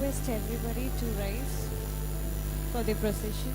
request everybody to rise for the procession.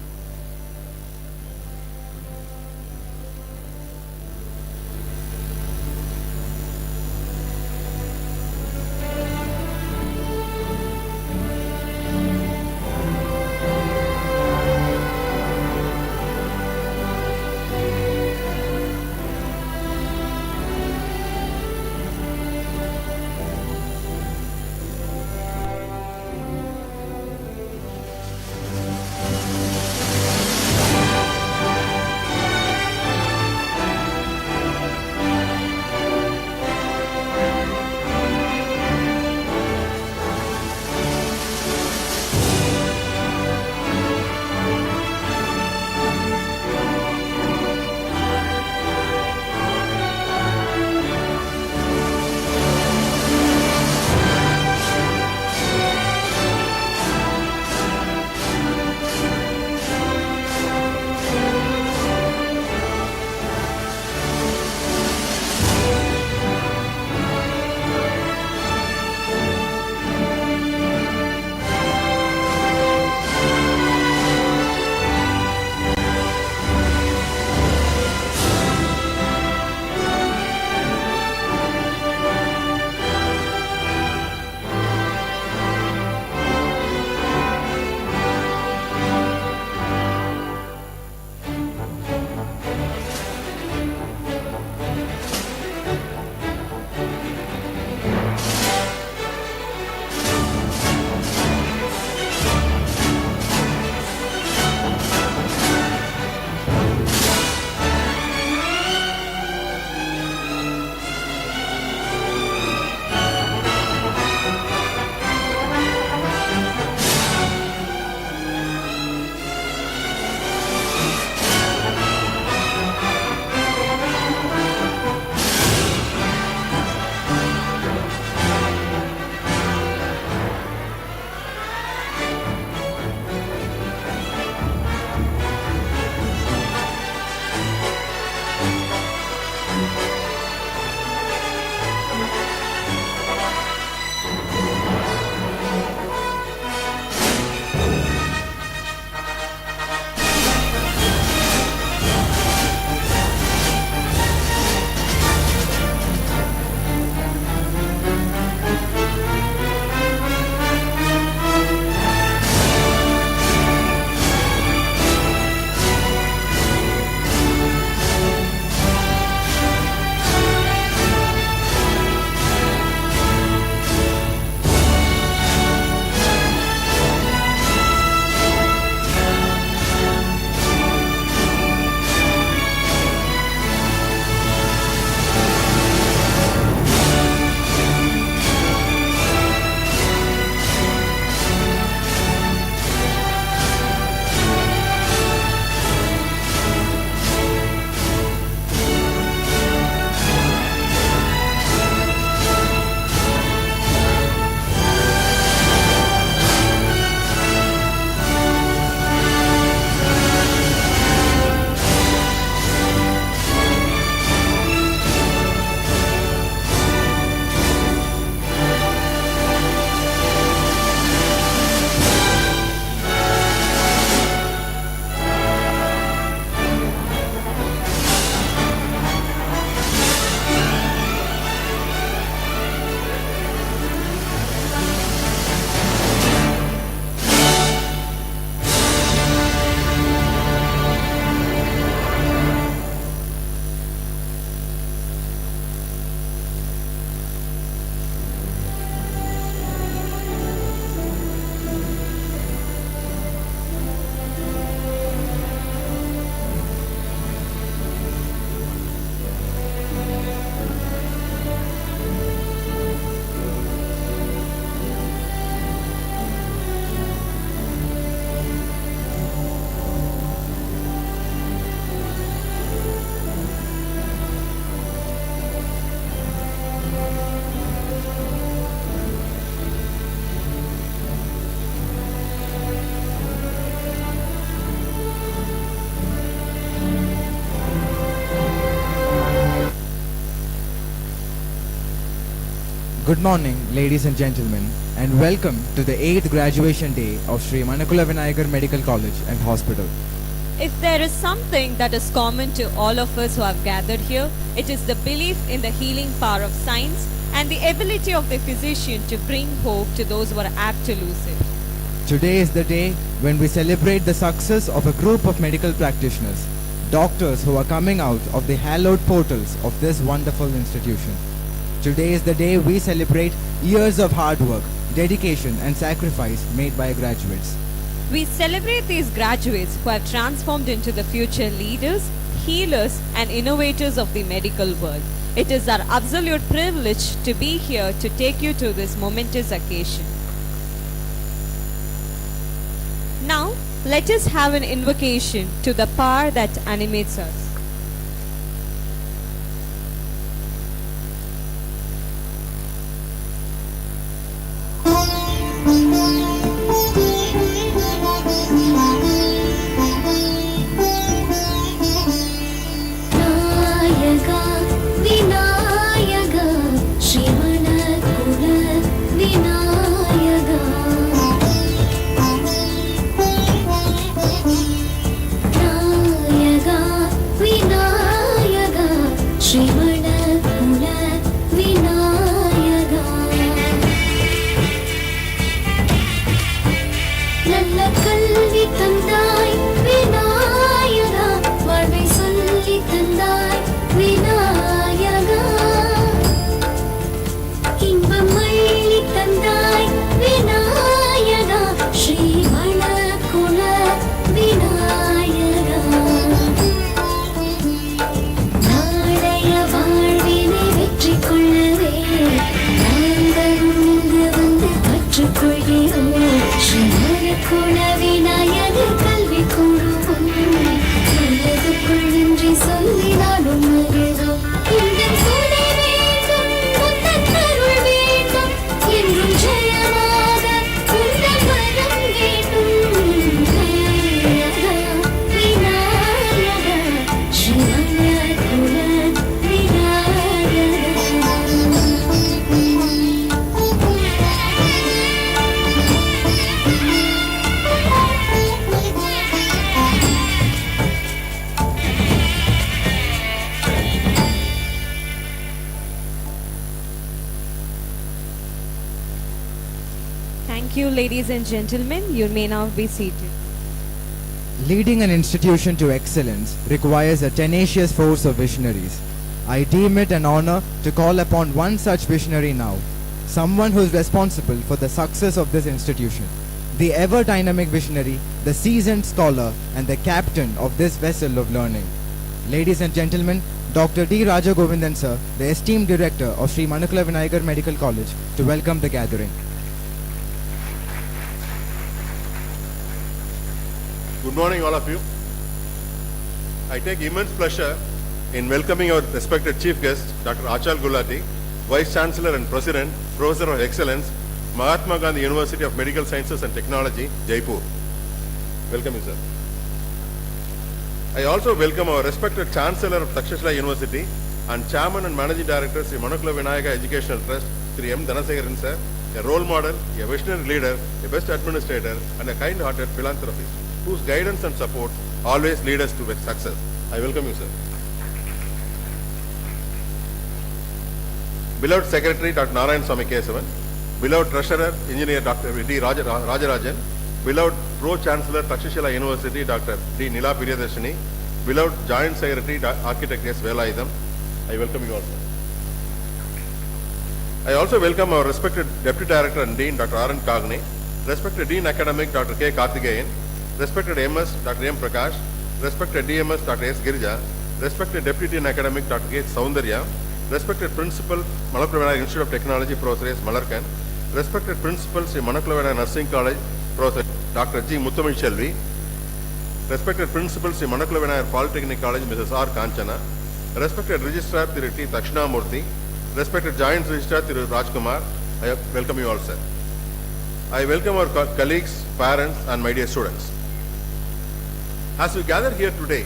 Good morning, ladies and gentlemen, and welcome to the 8th graduation day of Sri Manakula Vinayagar Medical College and Hospital. If there is something that is common to all of us who have gathered here, it is the belief in the healing power of science and the ability of the physician to bring hope to those who are apt to lose it. Today is the day when we celebrate the success of a group of medical practitioners, doctors who are coming out of the hallowed portals of this wonderful institution. Today is the day we celebrate years of hard work, dedication and sacrifice made by graduates. We celebrate these graduates who have transformed into the future leaders, healers and innovators of the medical world. It is our absolute privilege to be here to take you to this momentous occasion. Now, let us have an invocation to the power that animates us. Thank you, ladies and gentlemen. You may now be seated. Leading an institution to excellence requires a tenacious force of visionaries. I deem it an honor to call upon one such visionary now, someone who is responsible for the success of this institution, the ever-dynamic visionary, the seasoned scholar, and the captain of this vessel of learning. Ladies and gentlemen, Dr. D. Rajagovindan sir, the esteemed director of Sri Manakula Vinayagar Medical College, to welcome the gathering. Good morning, all of you. I take immense pleasure in welcoming our respected chief guest, Dr. Achal Gulati, Vice Chancellor and President, Professor of Excellence, Mahatma Gandhi University of Medical Sciences and Technology, Jaipur. Welcome you, sir. I also welcome our respected Chancellor of Takshashila University and Chairman and Managing Director, Sri Manakula Vinayagar Educational Trust, Sri M. Dhanasekaran sir, a role model, a visionary leader, a best administrator, and a kind-hearted philanthropist, whose guidance and support always lead us to success. I welcome you, sir. Beloved Secretary, Dr. Narayan Swami Kesavan, beloved Treasurer, Engineer Dr. D. Rajarajan, beloved Pro-Chancellor, Takshashila University, Dr. D. Nila Priyadarshini, beloved Joint Secretary, Architect S. Velaidam, I welcome you all, sir. I also welcome our respected Deputy Director and Dean, Dr. R. N. Kagne, respected Dean Academic, Dr. K. Karthikeyan, respected MS, Dr. M. Prakash, respected DMS, Dr. S. Girija, respected Deputy Dean Academic, Dr. K. Soundarya, respected Principal, Manakula Vinayagar Institute of Technology, Professor S. Malarkan, respected Principal, Sri Manakula Vinayagar Nursing College, Professor Dr. G. Muthamil Shelvi, respected Principal, Sri Manakula Vinayagar Polytechnic College, Mrs. R. Kanchana, respected Registrar, Thiru T. Dakshinamurthy, respected Joint Registrar, Thiru Rajkumar, I welcome you all, sir. I welcome our colleagues, parents, and my dear students. As we gather here today,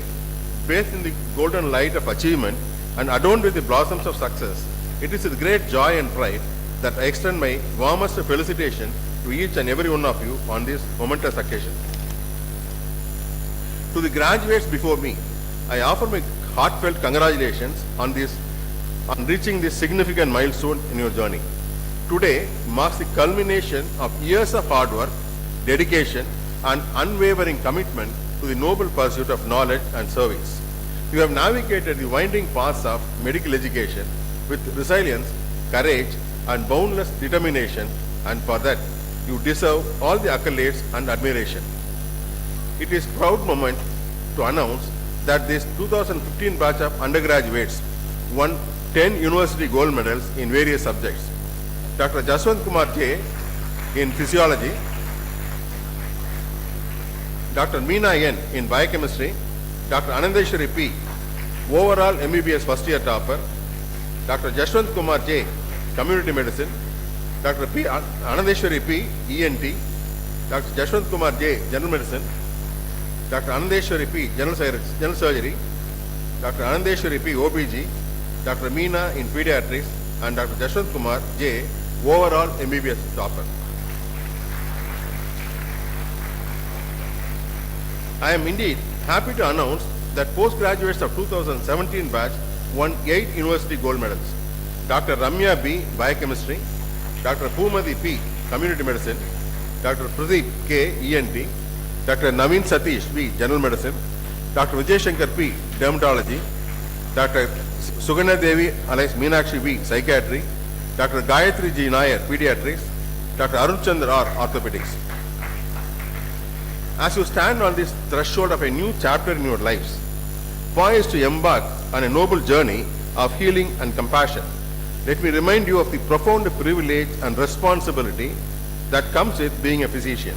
bathed in the golden light of achievement and adorned with the blossoms of success, it is with great joy and pride that I extend my warmest felicitation to each and every one of you on this momentous occasion. To the graduates before me, I offer my heartfelt congratulations on reaching this significant milestone in your journey. Today marks the culmination of years of hard work, dedication, and unwavering commitment to the noble pursuit of knowledge and service. You have navigated the winding paths of medical education with resilience, courage, and boundless determination, and for that, you deserve all the accolades and admiration. It is a proud moment to announce that this 2015 batch of undergraduates won 10 university gold medals in various subjects. Dr. Jaswant Kumar J. in physiology, Dr. Meena N. in biochemistry, Dr. Anandeshwari P. overall MBBS first year topper, Dr. Jaswant Kumar J. community medicine, Dr. P. Anandeshwari P. ENT, Dr. Jaswant Kumar J. general medicine, Dr. Anandeshwari P. general surgery, Dr. Anandeshwari P. OBG, Dr. Meena in pediatrics, and Dr. Jaswant Kumar J. overall MBBS topper. I am indeed happy to announce that postgraduates of 2017 batch won 8 university gold medals. Dr. Ramya B. biochemistry, Dr. Pumadi P. community medicine, Dr. Pradeep K. ENT, Dr. Naveen Satish V. general medicine, Dr. Vijay Shankar P. dermatology, Dr. Sugana Devi alias Meenakshi V. psychiatry, Dr. Gayatri G. Nair pediatrics, Dr. Arun Chandra R. orthopedics. As you stand on this threshold of a new chapter in your lives, poised to embark on a noble journey of healing and compassion, let me remind you of the profound privilege and responsibility that comes with being a physician.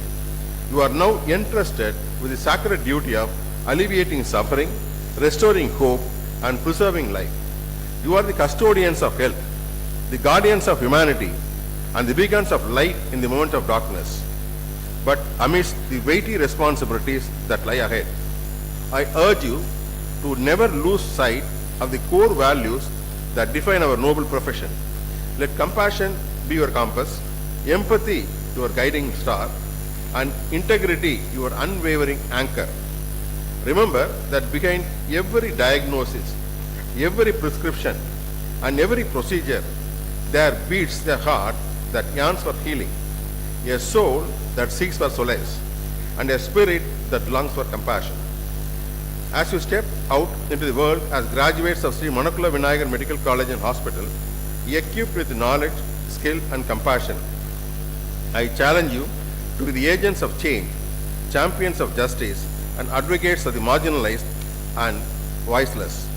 You are now entrusted with the sacred duty of alleviating suffering, restoring hope, and preserving life. You are the custodians of health, the guardians of humanity, and the beacons of light in the moment of darkness. But amidst the weighty responsibilities that lie ahead, I urge you to never lose sight of the core values that define our noble profession. Let compassion be your compass, empathy your guiding star, and integrity your unwavering anchor. Remember that behind every diagnosis, every prescription, and every procedure, there beats a heart that yearns for healing, a soul that seeks for solace, and a spirit that longs for compassion. As you step out into the world as graduates of Sri Manakula Vinayagar Medical College and Hospital, equipped with knowledge, skill, and compassion, I challenge you to be the agents of change, champions of justice, and advocates of the marginalized and voiceless.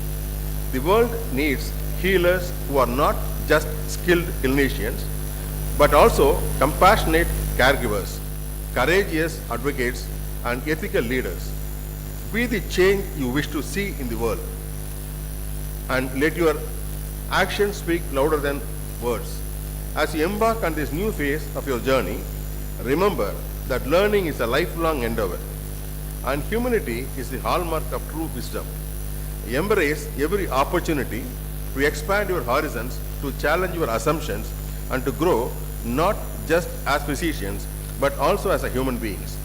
The world needs healers who are not just skilled clinicians, but also compassionate caregivers, courageous advocates, and ethical leaders. Be the change you wish to see in the world, and let your actions speak louder than words. As you embark on this new phase of your journey, remember that learning is a lifelong endeavor, and humility is the hallmark of true wisdom. Embrace every opportunity to expand your horizons, to challenge your assumptions, and to grow not just as physicians, but also as human beings.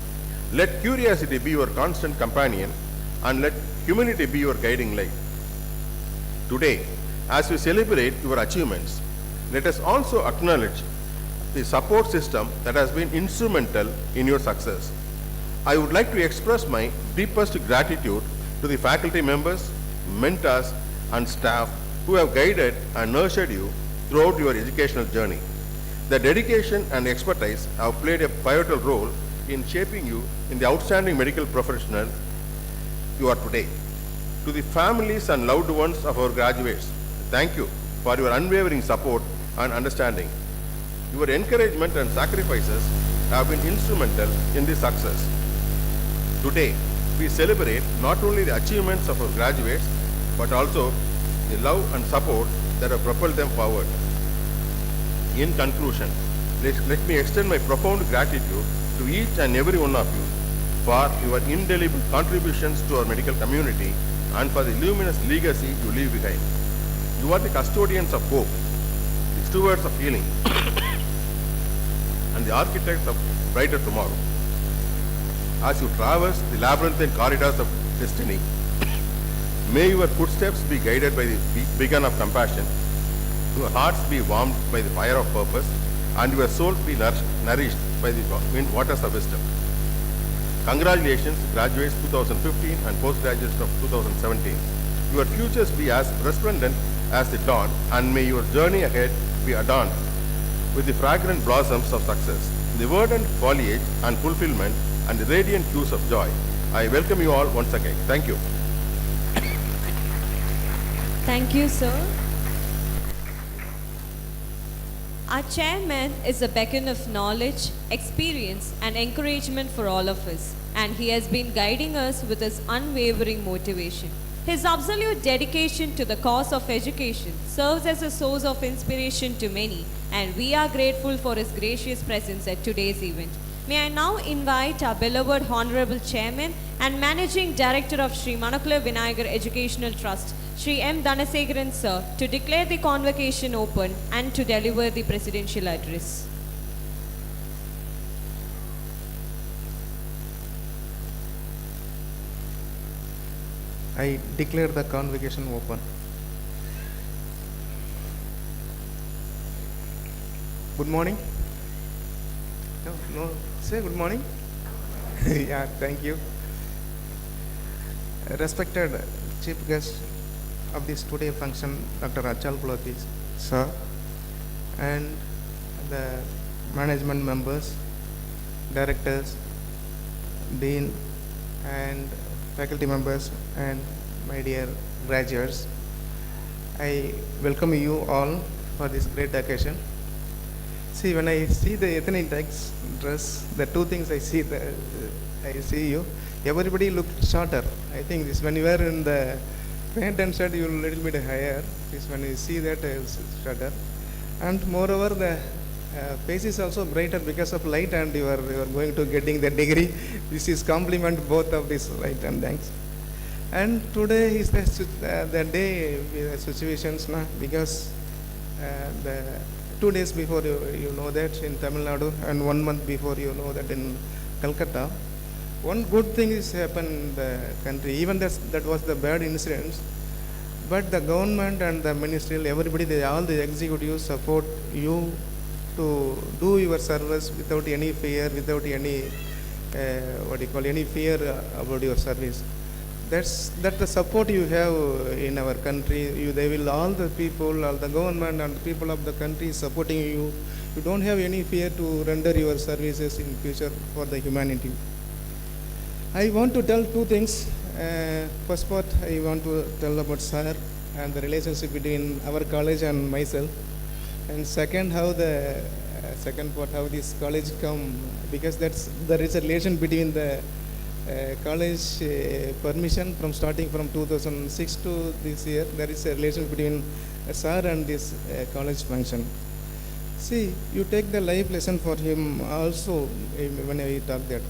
Let curiosity be your constant companion, and let humility be your guiding light. Today, as we celebrate your achievements, let us also acknowledge the support system that has been instrumental in your success. I would like to express my deepest gratitude to the faculty members, mentors, and staff who have guided and nurtured you throughout your educational journey. Their dedication and expertise have played a pivotal role in shaping you in the outstanding medical professional you are today. To the families and loved ones of our graduates, thank you for your unwavering support and understanding. Your encouragement and sacrifices have been instrumental in this success. Today, we celebrate not only the achievements of our graduates, but also the love and support that have propelled them forward. In conclusion, let me extend my profound gratitude to each and every one of you for your indelible contributions to our medical community and for the luminous legacy you leave behind. You are the custodians of hope, the stewards of healing, and the architects of brighter tomorrow. As you traverse the labyrinthine corridors of destiny, may your footsteps be guided by the beacon of compassion, your hearts be warmed by the fire of purpose, and your souls be nourished by the waters of wisdom. Congratulations, graduates 2015 and postgraduates of 2017. Your futures be as resplendent as the dawn, and may your journey ahead be adorned with the fragrant blossoms of success, the verdant foliage and fulfillment, and the radiant hues of joy. I welcome you all once again. Thank you. Thank you, sir. Our chairman is a beacon of knowledge, experience, and encouragement for all of us, and he has been guiding us with his unwavering motivation. His absolute dedication to the cause of education serves as a source of inspiration to many, and we are grateful for his gracious presence at today's event. May I now invite our beloved Honorable Chairman and Managing Director of Sri Manakula Vinayagar Educational Trust, Sri M. Dhanasegaran sir, to declare the convocation open and to deliver the presidential address. I declare the convocation open. Good morning. No, say good morning. Yeah, thank you. Respected chief guest of this today function, Dr. Achal Kulati, sir, and the management members, directors, dean, and faculty members, and my dear graduates, I welcome you all for this great occasion. See, when I see the ethnic dress, the two things I see, I see you. Everybody looked shorter. I think this when you were in the pant and shirt, you were a little bit higher. This when you see that, shorter. And moreover, the face is also brighter because of light, and you are going to getting the degree. This is compliment both of this light and thanks. And today is the day with the situations now, because the 2 days before you know that in Tamil Nadu, and 1 month before you know that in Calcutta. One good thing is happened in the country, even that was the bad incidents, but the government and the ministerial, everybody, all the executives support you to do your service without any fear, without any any fear about your service. That's the support you have in our country. They will, all the people, all the government and the people of the country supporting you. You don't have any fear to render your services in future for the humanity. I want to tell two things. First part, I want to tell about sir and the relationship between our college and myself. And second, how the second part, how this college come, because there is a relation between the college permission from starting from 2006 to this year. There is a relation between sir and this college function. See, you take the life lesson for him also when I talk that.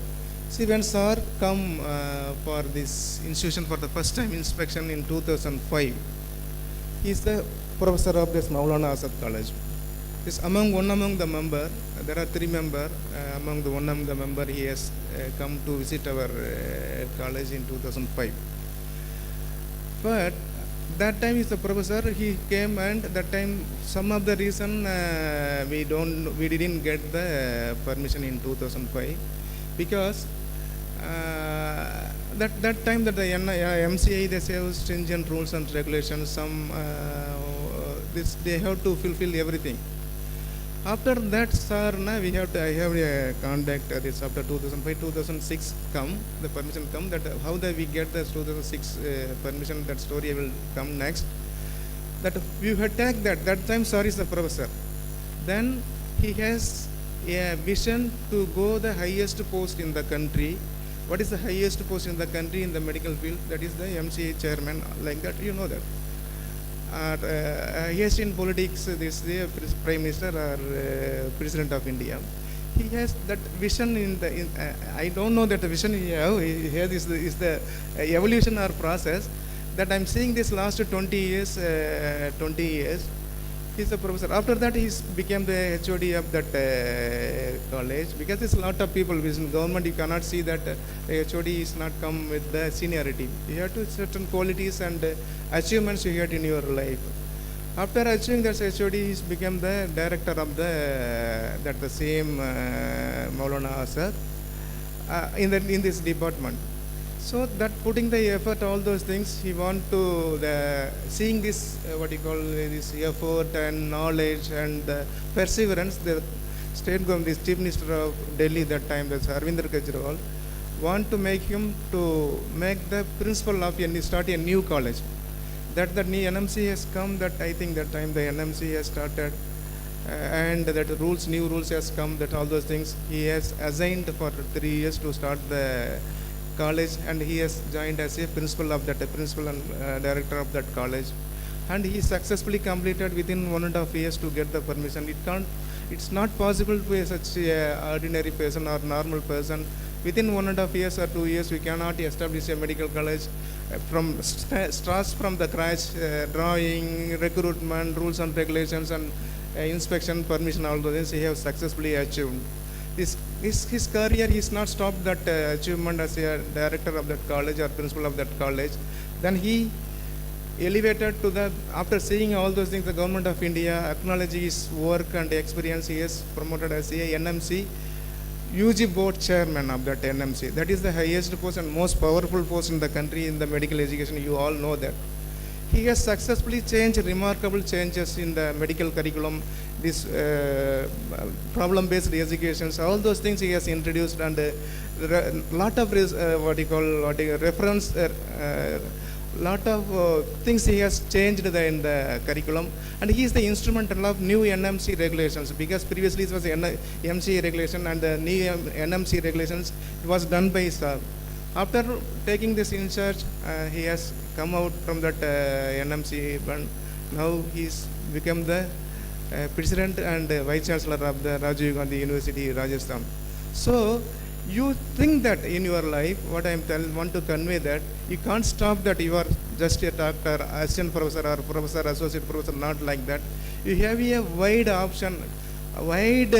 See, when sir come for this institution for the first time inspection in 2005, he is the professor of this Maulana Azad College. This one among the member, there are 3 members, among the member he has come to visit our college in 2005. But that time is the professor, he came, and that time some of the reason we didn't get the permission in 2005, because that time that the MCI, they have stringent rules and regulations, some they have to fulfill everything. After that, sir, I have a contact this after 2005, 2006 come, the permission come, that how we get the 2006 permission, that story will come next. That we had taken that time sir is the professor. Then he has a vision to go the highest post in the country. What is the highest post in the country in the medical field? That is the MCA chairman, like that, you know that. Yes, in politics, this the Prime Minister or President of India. He has that vision I don't know that the vision he has is the evolution or process that I'm seeing this last 20 years. He's a professor. After that, he became the HOD of that college, because there's a lot of people in government. You cannot see that the HOD is not come with the seniority. You have to certain qualities and achievements you had in your life. After achieving that HOD, he became the director of the same Maulana Asad in this department. So that putting the effort, all those things, he want to seeing this this effort and knowledge and perseverance. The state government, the chief minister of Delhi that time, that's Arvind Kejriwal, want to make him to make the principal of start a new college. That the new NMC has come. That I think that time the NMC has started, and that new rules has come. That all those things he has assigned for 3 years to start the college, and he has joined as a principal and director of that college, and he successfully completed within 1.5 years to get the permission. It's not possible for such a ordinary person or normal person. Within 1.5 years or 2 years, we cannot establish a medical college from starts from the scratch, drawing, recruitment, rules and regulations, and inspection, permission, all those things he has successfully achieved. His career, he's not stopped that achievement as a director of that college or principal of that college. Then he elevated to after seeing all those things, the government of India acknowledged his work and experience. He is promoted as a NMC UG board chairman of that NMC. That is the highest post and most powerful post in the country in the medical education. You all know that. He has successfully changed remarkable changes in the medical curriculum, this problem-based educations, all those things he has introduced, and lot of reference, lot of things he has changed in the curriculum, and he is the instrumental of new NMC regulations, because previously it was MC regulation, and the new NMC regulations, it was done by Sir. After taking this in charge, he has come out from that NMC, and now he's become the president and vice chancellor of the Rajiv Gandhi University, Rajasthan. So you think that in your life, what I want to convey, that you can't stop that you are just a doctor, assistant professor, or professor, associate professor, not like that. You have a wide option, option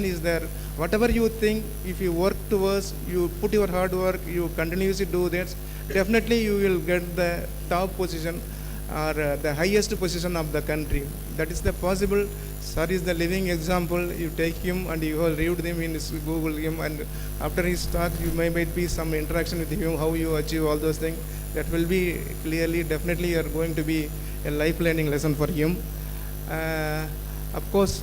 is there. Whatever you think, if you work towards, you put your hard work, you continuously do that, definitely you will get the top position or the highest position of the country. That is the possible. Sir is the living example. You take him and you have reviewed him in Google him, and after his talk you might be some interaction with him, how you achieve all those things. That will be clearly, definitely you are going to be a life learning lesson for him. Of course,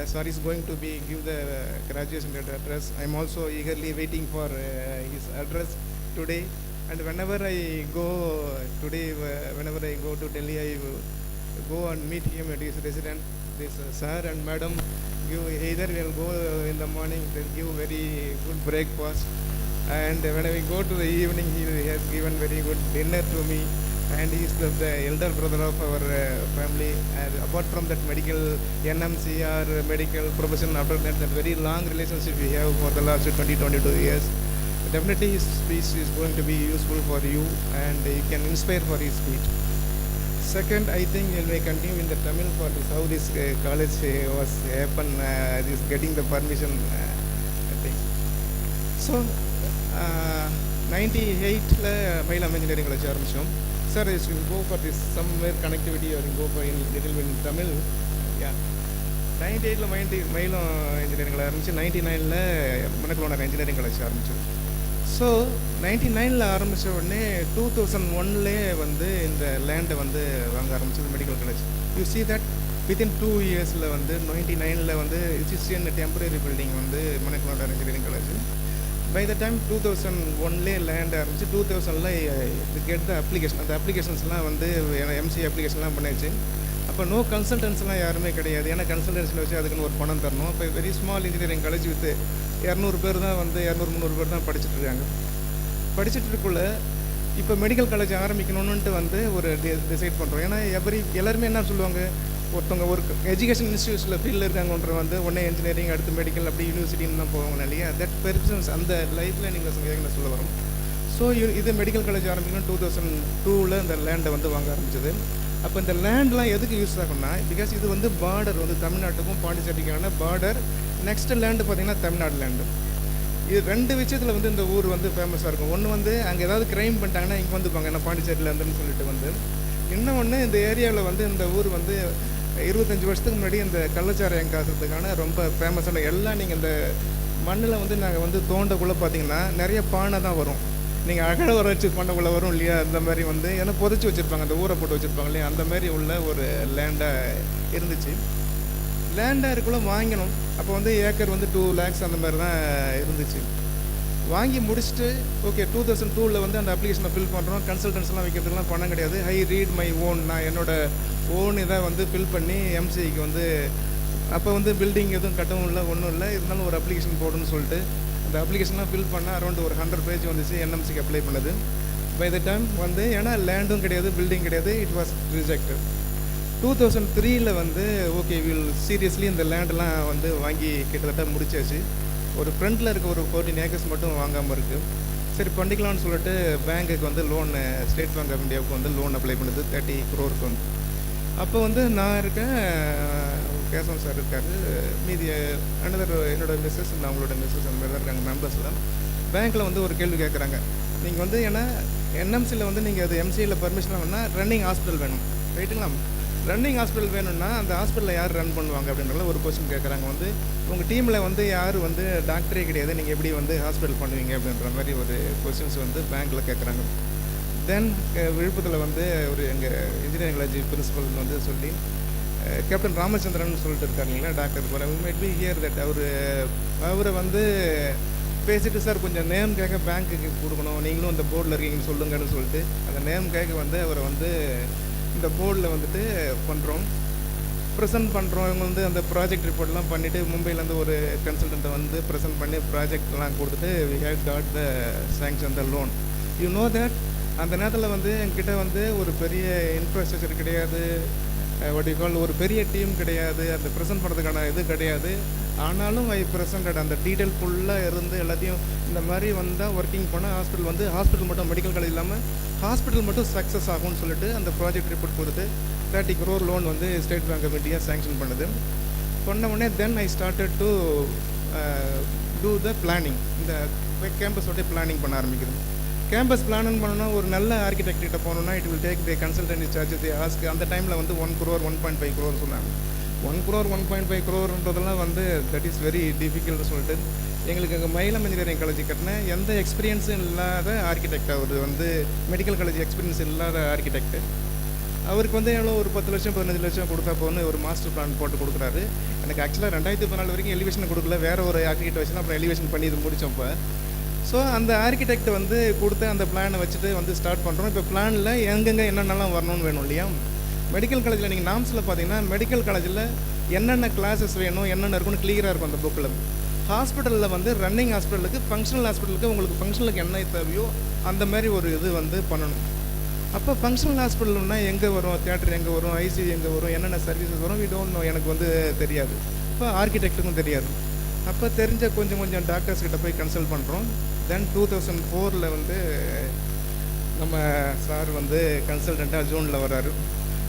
Sir is going to give the graduation address. I am also eagerly waiting for his address today. And whenever I go to Delhi, I go and meet him at his residence. This sir and madam either will go in the morning, they'll give very good breakfast, and when I go to the evening, he has given very good dinner to me, and he is the elder brother of our family. And apart from that medical NMC or medical profession, after that very long relationship we have for the last 20-22 years. Definitely his speech is going to be useful for you, and you can inspire for his speech. Second, I think we may continue in the Tamil for this, how this college was happen, this getting the permission, I think. So, 98 Mailam Engineering College ஆரம்பிச்சோம். Sir, you will go for this somewhere connectivity, or you go for in little bit in Tamil. Yeah. 98 Mailam Engineering College ஆரம்பிச்சு, 99 Manakula Engineering College ஆரம்பிச்சோம். So 99 ஆரம்பித்த உடனே 2001 வந்து இந்த லேண்டை வந்து வாங்க ஆரம்பிச்சது medical college. You see that within 2 இயர்ஸில் வந்து 99 வந்து இட்ஸ் டெம்பரரி பில்டிங் வந்து Manakula engineering college. By the time 2001 land ஆரம்பிச்சு 2000 கெட் த அப்ளிகேஷன். அந்த அப்ளிகேஷன்ஸ்லாம் வந்து எம்சி அப்ளிகேஷன்லாம் பண்ணியாச்சு. அப்போ நோ கன்சல்டன்ஸ்லாம் யாருமே கிடையாது, ஏன்னா கன்சல்டன்ஸில் வச்சு அதுக்குன்னு ஒரு பணம் தரணும். இப்போ very small engineering college with 200 பேர் தான் வந்து 200-300 பேர் தான் படிச்சுட்டு இருக்காங்க. படிச்சுட்டு இருக்குள்ள இப்போ மெடிக்கல் காலேஜ் ஆரம்பிக்கணுன்ட்டு வந்து ஒரு டிசைட் பண்ணுறோம். ஏன்னா எல்லாருமே என்ன சொல்லுவாங்க, ஒருத்தவங்க ஒரு எஜுகேஷன் இன்ஸ்டியூஷனில் ஃபீல்டில் இருக்காங்கன்ற வந்து உடனே இன்ஜினியரிங், அடுத்து மெடிக்கல், அப்படி யூனிவர்சிட்டின்னு தான் போவாங்க இல்லையா. தட் பெர்சன்ஸ் அந்த லைஃப்பில் நீங்கள் சொல்ல வரும். ஸோ இது மெடிக்கல் காலேஜ் ஆரம்பிக்கணும் 2002 இந்த லேண்டை வந்து வாங்க ஆரம்பிச்சது. அப்போ இந்த லேண்ட்லாம் எதுக்கு யூஸ் ஆகும்னா, பிகாஸ் இது வந்து பார்டர் வந்து தமிழ்நாட்டுக்கும் பாண்டிச்சேரிக்கான பார்டர். நெக்ஸ்ட் லேண்டு பார்த்தீங்கன்னா தமிழ்நாடு லேண்டு. இது 2 விஷயத்தில் வந்து இந்த ஊர் வந்து ஃபேமஸாக இருக்கும். ஒன்று வந்து அங்கே ஏதாவது க்ரைம் பண்ணிட்டாங்கன்னா இங்கே வந்துப்பாங்க, ஏன்னா பாண்டிச்சேரியிலேருந்துன்னு சொல்லிட்டு வந்து. இன்னொன்று இந்த ஏரியாவில் வந்து இந்த ஊர் வந்து 25 வருஷத்துக்கு முன்னாடி இந்த கள்ளச்சாராயம் காசுறதுக்கான ரொம்ப ஃபேமஸான எல்லாம் நீங்கள் இந்த மண்ணில் வந்து நாங்கள் வந்து தோண்டக்குள்ளே பார்த்தீங்கன்னா நிறைய பானை தான் வரும். நீங்கள் அகழ வர வச்சு பண்ணக்குள்ளே வரும் இல்லையா, அந்த மாதிரி வந்து ஏன்னா புதைச்சி வச்சுருப்பாங்க, அந்த ஊரை போட்டு வச்சுருப்பாங்க இல்லையா, அந்த மாதிரி உள்ள ஒரு லேண்டாக இருந்துச்சு. லேண்டாக இருக்குள்ள வாங்கினோம். அப்போ வந்து ஏக்கர் வந்து 2 lakhs அந்த மாதிரி தான் இருந்துச்சு. வாங்கி முடிச்சுட்டு ஓகே 2002 வந்து அந்த அப்ளிகேஷனை ஃபில் பண்ணுறோம். கன்சல்டன்ஸ்லாம் வைக்கிறதுக்குலாம் பணம் கிடையாது. ஐ ரீட் மை ஓன், நான் என்னோட ஓன் இதை வந்து ஃபில் பண்ணி எம்சிஐக்கு வந்து அப்போ வந்து பில்டிங் எதுவும் கட்டவும் இல்லை, ஒன்றும் இல்லை, இருந்தாலும் ஒரு அப்ளிகேஷன் போடுன்னு சொல்லிட்டு அந்த அப்ளிகேஷன்லாம் ஃபில் பண்ணால் அரௌண்ட் ஒரு 100 பேஜ் வந்துச்சு. என்எம்சிக்கு அப்ளை பண்ணது. பை த டைம் வந்து ஏன்னா லேண்டும் கிடையாது, பில்டிங் கிடையாது, இட் வாஸ் ரிஜெக்டட். 2003 வந்து ஓகே வில் சீரியஸ்லி இந்த லேண்டெல்லாம் வந்து வாங்கி கிட்டத்தட்ட முடிச்சாச்சு. ஒரு ஃப்ரண்ட்டில் இருக்க ஒரு 14 acres மட்டும் வாங்காமல் இருக்குது. சரி பண்ணிக்கலாம்னு சொல்லிட்டு பேங்க்குக்கு வந்து லோன், ஸ்டேட் பேங்க் ஆஃப் இந்தியாவுக்கு வந்து லோன் அப்ளை பண்ணுது 30 crore வந்து. அப்போ வந்து நான் இருக்கேன், கேசவன் சார் இருக்கார், மீதி அனதர் என்னோட மிஸ்ஸஸ், அவங்களோட மிஸ்ஸஸ் அந்த மாதிரி தான் இருக்காங்க மெம்பர்ஸ்லாம். பேங்க்கில் வந்து ஒரு கேள்வி கேட்குறாங்க, நீங்கள் வந்து ஏன்னா என்எம்சியில் வந்து நீங்கள் அது எம்சியில் பர்மிஷன் வேணும்னா ரன்னிங் ஹாஸ்பிட்டல் வேணும், ரைட்டுங்களா? ரன்னிங் ஹாஸ்பிட்டல் வேணும்னா அந்த ஹாஸ்பிட்டலில் யார் ரன் பண்ணுவாங்க அப்படின்றத ஒரு கொஸ்டின் கேட்குறாங்க. வந்து உங்கள் டீமில் வந்து யார் வந்து டாக்டரே கிடையாது, நீங்கள் எப்படி வந்து ஹாஸ்பிட்டல் பண்ணுவீங்க அப்படின்ற மாதிரி ஒரு கொஸ்டின்ஸ் வந்து பேங்க்கில் கேட்குறாங்க. தென் விழுப்புரத்தில் வந்து ஒரு எங்கள் இன்ஜினியரிங் காலேஜ் பிரின்சிபல் வந்து சொல்லி கேப்டன் ராமச்சந்திரன் சொல்லிட்டு இருக்காரு இல்லைங்களா டாக்டர் போகிற மேட் பி ஹியர் தட் அவரை வந்து பேசிட்டு சார் கொஞ்சம் நேம் கேட்க பேங்க்குக்கு கொடுக்கணும், நீங்களும் அந்த போர்டில் இருக்கீங்கன்னு சொல்லுங்கன்னு சொல்லிட்டு அந்த நேம் கேட்க வந்து அவரை வந்து இந்த போர்டில் வந்துட்டு பண்ணுறோம், ப்ரெசென்ட் பண்ணுறோம். இவங்க வந்து அந்த ப்ராஜெக்ட் ரிப்போர்ட்லாம் பண்ணிவிட்டு மும்பையிலேருந்து ஒரு கன்சல்டண்ட்டை வந்து ப்ரெசென்ட் பண்ணி ப்ராஜெக்ட்லாம் கொடுத்துட்டு we had got the sanction the loan. You know that அந்த நேரத்தில் வந்து என்கிட்ட வந்து ஒரு பெரிய இன்ஃப்ராஸ்ட்ரக்சர் கிடையாது, ஒரு பெரிய டீம் கிடையாது, அந்த ப்ரெசென்ட் பண்ணுறதுக்கான இது கிடையாது. ஆனாலும் ஐ ப்ரெசென்டட் அந்த டீட்டெயில் ஃபுல்லாக இருந்து எல்லாத்தையும் இந்த மாதிரி வந்தால் ஒர்க்கிங் பண்ணால் ஹாஸ்பிட்டல் மட்டும் மெடிக்கல் காலேஜ் இல்லாமல் ஹாஸ்பிட்டல் மட்டும் சக்ஸஸ் ஆகும்னு சொல்லிட்டு அந்த ப்ராஜெக்ட் ரிப்போர்ட் கொடுத்து 30 crore லோன் வந்து State Bank of India sanction பண்ணுது. பண்ண உடனே then I started to do the planning. இந்த கேம்பஸோடைய பிளானிங் பண்ண ஆரம்பிக்கிறது. கேம்பஸ் பிளானிங் பண்ணணும்னா ஒரு நல்ல ஆர்கிடெக்ட் கிட்ட போகணுன்னா it will take the consultancy charges the ask. அந்த டைமில் வந்து 1 crore 1.5 crore சொன்னாங்க. 1 crore 1.5 crore வந்து தட் இஸ் வெரி டிஃபிகல்ட்னு சொல்லிட்டு எங்களுக்கு அங்கே மயிலம் இன்ஜினியரிங் காலேஜ் கட்டின எந்த எக்ஸ்பீரியன்ஸும் இல்லாத ஆர்கிடெக்ட், அவர் வந்து மெடிக்கல் காலேஜ் எக்ஸ்பீரியன்ஸ் இல்லாத ஆர்கிடெக்ட். அவருக்கு வந்து எவ்வளோ ஒரு 10 லட்சம் 15 லட்சம் கொடுத்தா போகணும்னு ஒரு மாஸ்டர் பிளான் போட்டு கொடுக்குறாரு. எனக்கு ஆக்சுவலாக 2014 வரைக்கும் எலிவேஷன் கொடுக்கல, வேறு ஒரு ஆர்கிடெக்ட் வச்சு அப்புறம் எலிவேஷன் பண்ணி இது முடித்தப்போ ஸோ அந்த ஆர்கிடெக்ட் வந்து கொடுத்து அந்த பிளானை வச்சுட்டு வந்து ஸ்டார்ட் பண்ணுறோம். இப்போ பிளானில் எங்கெங்கே என்னென்னலாம் வரணும்னு வேணும் இல்லையா? மெடிக்கல் காலேஜில் நீங்கள் நாம்ஸில் பார்த்தீங்கன்னா மெடிக்கல் காலேஜில் என்னென்ன கிளாஸஸ் வேணும் என்னென்ன இருக்குன்னு கிளியராக இருக்கும் அந்த புக்கில். ஹாஸ்பிட்டலில் வந்து ரன்னிங் ஹாஸ்பிட்டலுக்கு ஃபங்க்ஷனல் ஹாஸ்பிட்டலுக்கு உங்களுக்கு ஃபங்க்ஷனுக்கு என்ன தேவையோ அந்த மாதிரி ஒரு இது வந்து பண்ணணும். அப்போ ஃபங்க்ஷனல் ஹாஸ்பிட்டல்னா எங்கே வரும், தியேட்டர் எங்கே வரும், ஐசியூ எங்கே வரும், என்னென்ன சர்வீசஸ் வரும், வி டோன்ட் நோ, எனக்கு வந்து தெரியாது. இப்போ ஆர்கிடெக்ட்டுக்கும் தெரியாது. அப்போ தெரிஞ்ச கொஞ்சம் டாக்டர்ஸ் கிட்ட போய் கன்சல்ட் பண்ணுறோம். தென் 2004 வந்து நம்ம சார் வந்து கன்சல்டண்ட்டாக ஜூனில் வர்றாரு.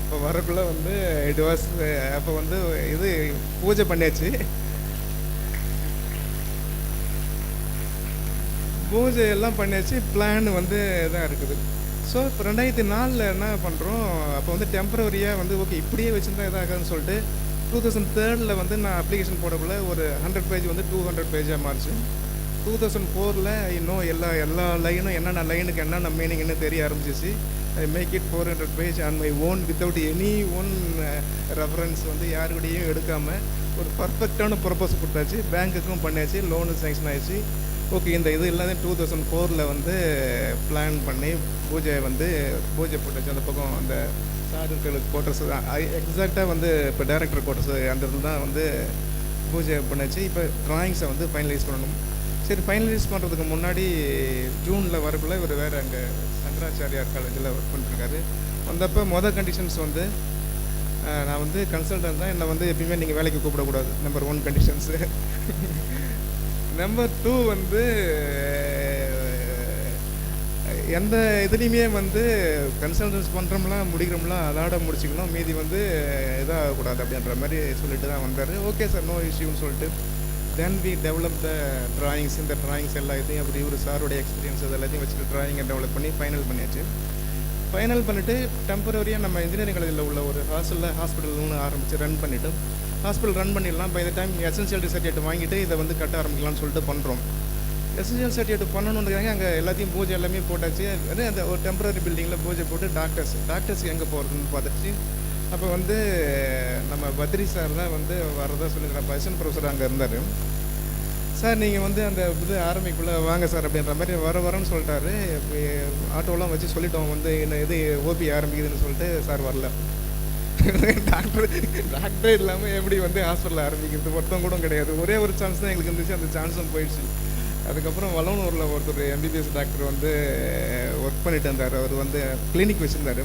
இப்போ வரக்குள்ளே வந்து இட் வாஸ் அப்போ வந்து இது பூஜை பண்ணியாச்சு. பூஜை எல்லாம் பண்ணியாச்சு, பிளான் வந்து இதாக இருக்குது. ஸோ இப்போ 2004 என்ன பண்ணுறோம், அப்போ வந்து டெம்பரவரியாக வந்து ஓகே இப்படியே வச்சுருந்தா இதாகுதுன்னு சொல்லிட்டு 2003 வந்து நான் அப்ளிகேஷன் போடக்குள்ள ஒரு 100 பேஜ் வந்து 200 பேஜாக மாறிச்சு. 2004 இன்னும் எல்லா லைனும் என்னென்ன லைனுக்கு என்னென்ன மீனிங்னு தெரிய ஆரம்பிச்சிச்சு. I make it 400 page on my own without any one reference, வந்து யாருக்கூடையும் எடுக்காமல் ஒரு பர்ஃபெக்டான ப்ரொப்போஸ் கொடுத்தாச்சு. பேங்க்குக்கும் பண்ணியாச்சு, லோனு சேங்ஷன் ஆயிடுச்சு. ஓகே இந்த இது இல்லாத 2004 வந்து பிளான் பண்ணி பூஜை போட்டாச்சு. அந்த பக்கம் அந்த சாருக்கு குவார்ட்டர்ஸ் எக்ஸாக்டாக வந்து இப்போ டைரக்டர் குவார்ட்டர்ஸ் அந்த இடத்துல தான் வந்து பூஜை பண்ணாச்சு. இப்போ ட்ராயிங்ஸை வந்து ஃபைனலைஸ் பண்ணணும். சரி ஃபைனலைஸ் பண்ணுறதுக்கு முன்னாடி ஜூனில் வரக்குள்ள இவர் வேறு அங்கே சங்கராச்சாரியார் காலேஜில் ஒர்க் பண்ணிட்டுருக்காரு. வந்தப்போ கண்டிஷன்ஸ் வந்து நான் வந்து கன்சல்டன்ட் தான், என்னை வந்து எப்பயுமே நீங்கள் வேலைக்கு கூப்பிடக்கூடாது, நம்பர் 1 கண்டிஷன்ஸு. நம்பர் 2 வந்து எந்த இதுலேயுமே வந்து கன்சல்டன்ஸ் பண்ணுறோம்லாம் முடிக்கிறோம்லாம் அதோட முடிச்சுக்கணும், மீதி வந்து இதாகக்கூடாது அப்படின்ற மாதிரி சொல்லிட்டு தான் வந்தார். ஓகே சார், நோ இஷ்யூன்னு சொல்லிட்டு then we develop the drawings. இந்த ட்ராயிங்ஸ் எல்லாத்தையும் அப்படி ஒரு சாரோடைய எக்ஸ்பீரியன்ஸ் அது எல்லாத்தையும் வச்சுட்டு ட்ராயிங்கை டெவலப் பண்ணி ஃபைனல் பண்ணியாச்சு. ஃபைனல் பண்ணிவிட்டு டெம்பரரியாக நம்ம இன்ஜினியரிங் காலேஜில் உள்ள ஒரு ஹாஸ்பிட்டல்னு ஆரம்பித்து ரன் பண்ணிவிட்டு ஹாஸ்பிட்டல் ரன் பண்ணிடலாம். By the time essential certificate வாங்கிட்டு இதை வந்து கட்ட ஆரம்பிக்கலாம்னு சொல்லிட்டு பண்ணுறோம். எசென்ஷியல் சர்டிஃபிகேட் பண்ணணுன்றதுக்காக அங்கே எல்லாத்தையும் பூஜை எல்லாமே போட்டாச்சு. அந்த ஒரு டெம்பரரி பில்டிங்கில் பூஜை போட்டு டாக்டர்ஸ்க்கு எங்கே போகிறதுன்னு பார்த்துச்சு. அப்போ வந்து நம்ம பத்ரி சார் தான் வந்து வரதா சொல்லியிருக்கிற அசிஸ்டன்ட் ப்ரொஃபஸர் அங்கே இருந்தார். சார் நீங்கள் வந்து அந்த இது ஆரம்பிக்குள்ளே வாங்க சார் அப்படின்ற மாதிரி வரேன்னு சொல்லிட்டாரு. ஆட்டோலாம் வச்சு சொல்லிட்டோம் வந்து என்ன இது ஓபி ஆரம்பிக்குதுன்னு சொல்லிட்டு சார் வரல. டாக்டரே இல்லாமல் எப்படி வந்து ஹாஸ்பிட்டலில் ஆரம்பிக்கிறது ஒருத்தம் கூட கிடையாது. ஒரே ஒரு சான்ஸ் தான் எங்களுக்கு இருந்துச்சு, அந்த சான்ஸும் போயிடுச்சு. அதுக்கப்புறம் வளவனூரில் ஒருத்தர் எம்பிபிஎஸ் டாக்டர் வந்து ஒர்க் பண்ணிட்டு இருந்தார். அவர் வந்து கிளினிக் வச்சுருந்தார்.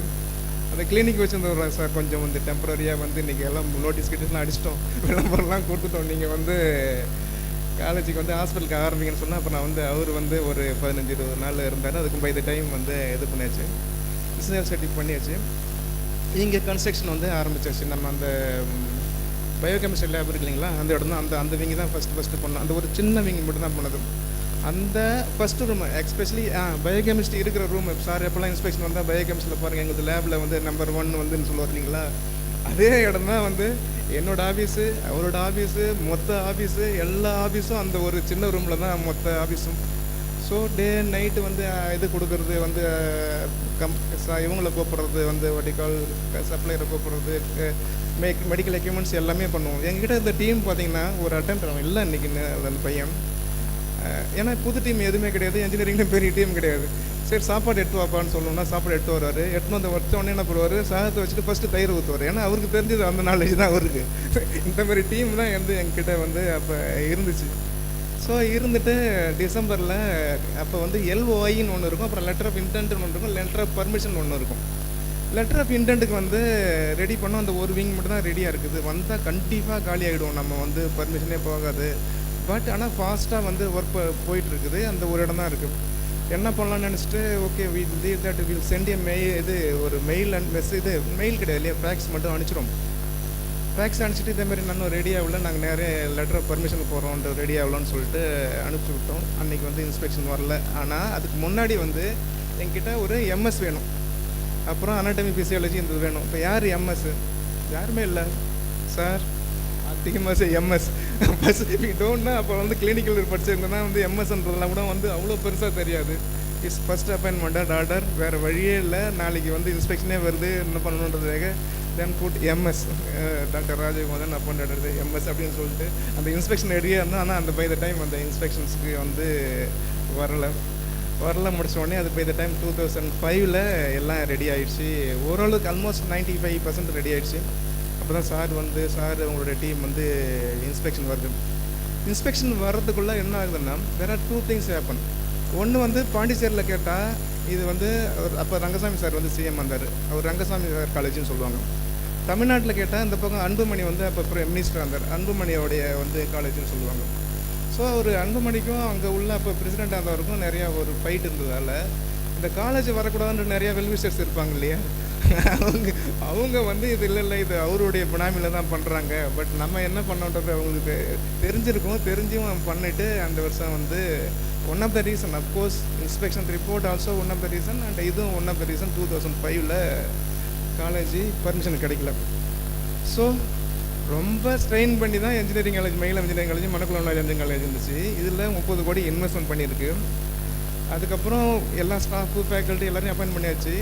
அந்த கிளினிக் வச்சுருந்தவர் சார் கொஞ்சம் வந்து டெம்பரரியாக வந்து இன்றைக்கி எல்லாம் நோட்டீஸ் கிட்டலாம் அடிச்சிட்டோம், விளம்பரம்லாம் கொடுத்துட்டோம், நீங்கள் வந்து காலேஜுக்கு வந்து ஹாஸ்பிட்டலுக்கு ஆரம்பிங்கன்னு சொன்னால் அப்போ நான் வந்து அவர் வந்து ஒரு 15-20 நாள் இருந்தார். அதுக்கு பை த டைம் வந்து இது பண்ணியாச்சு, இன்ஜினியர் சர்டிஃபிகேட் பண்ணியாச்சு. இங்கே கன்ஸ்ட்ரக்ஷன் வந்து ஆரம்பிச்சாச்சு. நம்ம அந்த பயோகெமிஸ்ட்ரி லேப் இருக்கு இல்லைங்களா, அந்த இடம் தான் அந்த விங்கி தான் ஃபஸ்ட்டு பண்ணோம். அந்த ஒரு சின்ன விங்கி மட்டும் தான் பண்ணது. அந்த ஃபஸ்ட்டு ரூம் எஸ்பெஷலி பயோகெமிஸ்ட்ரி இருக்கிற ரூம் சார் எப்போல்லாம் இன்ஸ்பெக்ஷன் வந்தால் பயோகெமிஸ்ட்ரியில் பாருங்கள் எங்களுக்கு லேபில் வந்து நம்பர் 1 வந்துன்னு சொல்லுவார் இல்லைங்களா, அதே இடம் தான் வந்து என்னோடய ஆஃபீஸு, அவரோட ஆஃபீஸு, மொத்த ஆஃபீஸு, எல்லா ஆஃபீஸும் அந்த ஒரு சின்ன ரூமில் தான் மொத்த ஆஃபீஸும். ஸோ டே நைட்டு வந்து இது கொடுக்குறது வந்து இவங்களை கூப்பிட்றது வந்து வடிகால் சப்ளையரை கூப்பிட்றது, மெடிக்கல் எக்யூப்மெண்ட்ஸ் எல்லாமே பண்ணுவோம். எங்ககிட்ட இந்த டீம் பார்த்திங்கன்னா ஒரு அட்டெம்ப்ட் அவன் இல்லை இன்றைக்கி அந்த பையன். ஏன்னா புது டீம் எதுவுமே கிடையாது, இன்ஜினியரிங்லேயும் பெரிய டீம் கிடையாது. சரி சாப்பாடு எடுத்து வாப்பான்னு சொல்லணும்னா சாப்பாடு எடுத்து வருவார். எடுத்து வந்து வச்சோடனே என்ன பண்ணுவார், சாதத்தை வச்சுட்டு ஃபஸ்ட்டு தயிர் ஊற்றுவார். ஏன்னா அவருக்கு தெரிஞ்சது அந்த நாலேஜ் தான் அவருக்கு. இந்த மாதிரி டீம் தான் வந்து எங்ககிட்ட வந்து அப்போ இருந்துச்சு. ஸோ இருந்துட்டு டிசம்பரில் அப்போ வந்து எல்ஓஐன்னு ஒன்று இருக்கும், அப்புறம் லெட்டர் ஆஃப் இன்டென்ட்னு ஒன்று இருக்கும், லெட்டர் ஆஃப் பர்மிஷன் ஒன்று இருக்கும். லெட்டர் ஆஃப் இன்டென்ட்டுக்கு வந்து ரெடி பண்ணோம், அந்த ஒரு விங் மட்டும் தான் ரெடியாக இருக்குது. வந்தால் கண்டிப்பாக காலி ஆகிடுவோம், நம்ம வந்து பர்மிஷனே போகாது. பட் ஆனால் ஃபாஸ்ட்டாக வந்து ஒர்க் போயிட்டுருக்குது. அந்த ஒரு இடம் தான் இருக்குது. என்ன பண்ணலான்னு நினச்சிட்டு ஓகே வில் சென்ட் எ ஒரு மெயில் அண்ட் மெயில் கிடையாது இல்லையா, ஃபேக்ஸ் மட்டும் அனுப்பிச்சிடும். ஃபேக்ஸ் அனுப்பிச்சிட்டு இதேமாரி நானும் ரெடி ஆகல, நாங்கள் நிறைய லெட்டர் ஆஃப் பர்மிஷன் போகிறோம் ரெடி ஆகலான்னு சொல்லிட்டு அனுப்பிச்சி விட்டோம். அன்றைக்கி வந்து இன்ஸ்பெக்ஷன் வரல. ஆனால் அதுக்கு முன்னாடி வந்து என்கிட்ட ஒரு எம்எஸ் வேணும், அப்புறம் அனாட்டமி ஃபிசியாலஜி இந்த வேணும். இப்போ யார் எம்எஸ்? யாருமே இல்லை சார், அதிகமாக எம்எஸ் பஸ் டோன்னா அப்போ வந்து கிளினிக்கல் படிச்சிருந்தோன்னா வந்து எம்எஸ்ன்றதுலாம் கூட வந்து அவ்வளோ பெருசாக தெரியாது. இஸ் ஃபஸ்ட் அப்பாயின்மெண்ட் ஆர்டர், வேறு வழியே இல்லை, நாளைக்கு வந்து இன்ஸ்பெக்ஷனே வருது, என்ன பண்ணணுன்றதுக்காக then put MS doctor Rajakumaran appoint MS அப்படின்னு சொல்லிட்டு அந்த இன்ஸ்பெக்ஷன் ரெடியாக இருந்தோம். ஆனால் அந்த பை த டைம் அந்த இன்ஸ்பெக்ஷன்ஸுக்கு வந்து வரல முடிச்ச உடனே அது பை த டைம் 2005 எல்லாம் ரெடி ஆகிடுச்சு. ஓரளவுக்கு ஆல்மோஸ்ட் 95% ரெடி ஆகிடுச்சு. அப்போ தான் சார் உங்களோட டீம் வந்து இன்ஸ்பெக்ஷன் வருது. இன்ஸ்பெக்ஷன் வர்றதுக்குள்ளே என்ன ஆகுதுன்னா there are 2 things happen. ஒன்று வந்து பாண்டிச்சேரியில் கேட்டால் இது வந்து அப்போ ரங்கசாமி சார் வந்து சிஎம் வந்தார், அவர் ரங்கசாமி சார் காலேஜ்னு சொல்லுவாங்க. தமிழ்நாட்டில் கேட்டால் இந்த பக்கம் அன்புமணி வந்து அப்போ மினிஸ்டர் இருந்தார், அன்புமணியோடைய வந்து காலேஜ்னு சொல்லுவாங்க. ஸோ ஒரு அன்புமணிக்கும் அங்கே உள்ள அப்போ பிரசிடெண்ட்டாக இருந்தவருக்கும் நிறையா ஒரு ஃபைட் இருந்ததால் இந்த காலேஜ் வரக்கூடாதுன்ற நிறையா வெல்விஷர்ஸ் இருப்பாங்க இல்லையா, அவங்க வந்து இது இல்லை இது அவருடைய பினாமியில் தான் பண்ணுறாங்க. பட் நம்ம என்ன பண்ணோன்றது அவங்களுக்கு தெரிஞ்சும் பண்ணிவிட்டு அந்த வருஷம் வந்து one of the reason of course inspection report also one of the reason and இதுவும் one of the reason 2005 college permission கிடைக்கல. ஸோ ரொம்ப ஸ்ட்ரெயின் பண்ணி தான் engineering college, Mailam engineering college, Manakulam engineering college இருந்துச்சு. இதில் 30 கோடி இன்வெஸ்ட்மெண்ட் பண்ணியிருக்கு. அதுக்கப்புறம் எல்லா ஸ்டாஃபு ஃபேக்கல்ட்டி எல்லாரையும் அப்பாயின்ட் பண்ணியாச்சு.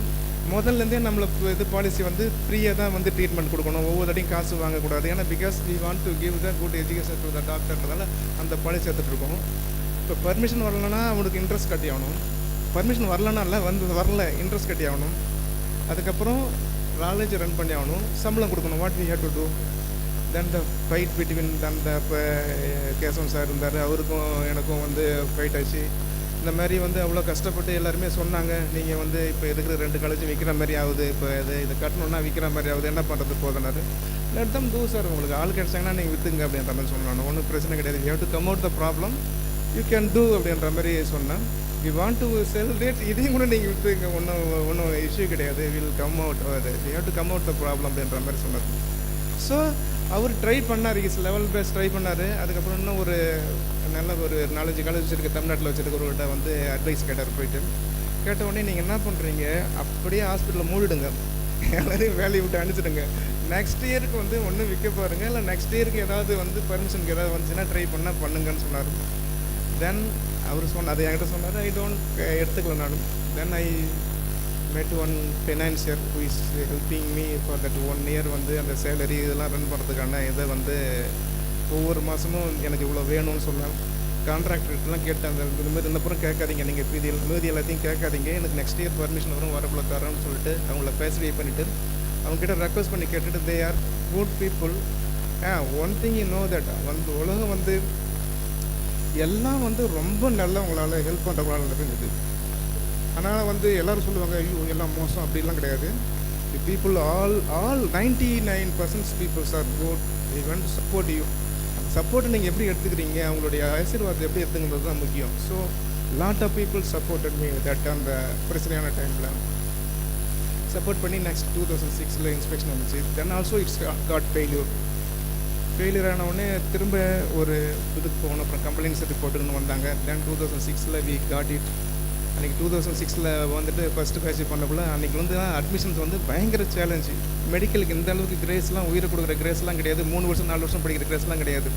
முதல்லேருந்தே நம்மளுக்கு இது பாலிசி வந்து ஃப்ரீயாக தான் வந்து ட்ரீட்மெண்ட் கொடுக்கணும், ஒவ்வொரு தடையும் காசு வாங்கக்கூடாது. ஏன்னா because we want to give the good education to the டாக்டர்ன்றதால அந்த பாலிசி எடுத்துகிட்ருக்கோம். இப்போ பர்மிஷன் வரலன்னா அவனுக்கு இன்ட்ரெஸ்ட் கட்டி ஆகணும், பர்மிஷன் வரலன்னா இல்லை வரல இன்ட்ரெஸ்ட் கட்டி ஆகணும். அதுக்கப்புறம் காலேஜ் ரன் பண்ணி ஆகணும், சம்பளம் கொடுக்கணும். What we have to do then the fight between அந்த இப்போ கேசவன் சார் இருந்தார், அவருக்கும் எனக்கும் வந்து ஃபைட் ஆச்சு. இந்த மாதிரி வந்து அவ்வளோ கஷ்டப்பட்டு எல்லாருமே சொன்னாங்க, நீங்கள் வந்து இப்போ இருக்கிற 2 காலேஜும் விற்கிற மாதிரி ஆகுது, இப்போ இது கட்டணுன்னா விற்கிற மாதிரி ஆகுது, என்ன பண்ணுறது போதுனாரு. லெட் தம் டூ சார், உங்களுக்கு ஆள் கிடச்சாங்கன்னா நீங்கள் விற்றுங்க அப்படின்ற மாதிரி சொன்னாங்க. ஒன்றும் பிரச்சனை கிடையாது, you have to come out the problem, you can do அப்படின்ற மாதிரி சொன்னேன். You want to sell that, இதையும் கூட நீங்கள் விட்டுங்க, ஒன்றும் இஷ்யூ கிடையாது, வில் கம் அவுட், அது you have to come out the problem அப்படின்ற மாதிரி சொன்னார். ஸோ அவர் ட்ரை பண்ணார், இஸ் லெவல் பேஸ் ட்ரை பண்ணார். அதுக்கப்புறம் இன்னும் ஒரு நல்ல ஒரு 4-5 காலேஜ் வச்சுருக்க, தமிழ்நாட்டில் வச்சுருக்க ஒருவர்கிட்ட வந்து அட்வைஸ் கேட்டார். போயிட்டு கேட்ட உடனே நீங்கள் என்ன பண்ணுறீங்க, அப்படியே ஹாஸ்பிட்டலில் மூடிடுங்க, எல்லாரையும் வேலையை விட்டு அனுப்பிச்சிடுங்க, நெக்ஸ்ட் இயருக்கு வந்து ஒன்று விற்க பாருங்கள், இல்லை நெக்ஸ்ட் இயருக்கு ஏதாவது வந்து பர்மிஷனுக்கு ஏதாவது வந்துச்சுன்னா ட்ரை பண்ணால் பண்ணுங்கன்னு சொன்னார். தென் அவர் அதை என்கிட்ட சொன்னார். ஐ டோன்ட் எடுத்துக்கல நானும். தென் ஐ met one financier who is helping me for that 1 year வந்து அந்த சேலரி இதெல்லாம் ரன் பண்ணுறதுக்கான இதை வந்து ஒவ்வொரு மாதமும் எனக்கு இவ்வளோ வேணும்னு சொன்னேன். கான்ட்ராக்டர்லாம் கேட்டேன், இந்த மாதிரி இருந்தப்புறம் கேட்காதீங்க, நீங்கள் மீதி எல்லாத்தையும் கேட்காதீங்க, எனக்கு நெக்ஸ்ட் இயர் பர்மிஷன் வரும், வரக்குள்ள தரோன்னு சொல்லிட்டு அவங்கள பேசிஃபை பண்ணிவிட்டு அவங்ககிட்ட ரெக்வஸ்ட் பண்ணி கேட்டுட்டு, they are good people. One thing you know that, வந்து உலகம் வந்து எல்லாம் வந்து ரொம்ப நல்லா உங்களால் ஹெல்ப் பண்ணுறவங்களால இருக்குது. ஆனால் வந்து எல்லோரும் சொல்லுவாங்க, ஐயோ எல்லாம் மோசம், அப்படிலாம் கிடையாது. The people all 99% peoples are good, they want to support you. அந்த சப்போர்ட்டை நீங்கள் எப்படி எடுத்துக்கிறீங்க, அவங்களுடைய ஆசீர்வாதத்தை எப்படி எடுத்துக்கிறது தான் முக்கியம். So lot of people supported me that அந்த பிரச்சனையான டைமில் சப்போர்ட் பண்ணி நெக்ஸ்ட் 2006 இன்ஸ்பெக்ஷன் வந்துச்சு. Then also it's got failure ஆனவுடனே திரும்ப ஒரு இதுக்கு போகணும், அப்புறம் கம்ப்ளைண்ட்ஸ் ரிப்போர்ட்டுன்னு வந்தாங்க. Then 2006 we got it. அன்றைக்கி 2006 வந்துட்டு ஃபஸ்ட்டு பேட்ச் பண்ணக்குள்ள அன்றைக்கி வந்து அட்மிஷன்ஸ் வந்து பயங்கர சேலஞ்சு. மெடிக்கலுக்கு இந்த அளவுக்கு கிரேஸ்லாம், உயிரை கொடுக்குற கிரேஸ்லாம் கிடையாது, 3 வருஷம் 4 வருஷம் படிக்கிற கிரேஸ்லாம் கிடையாது.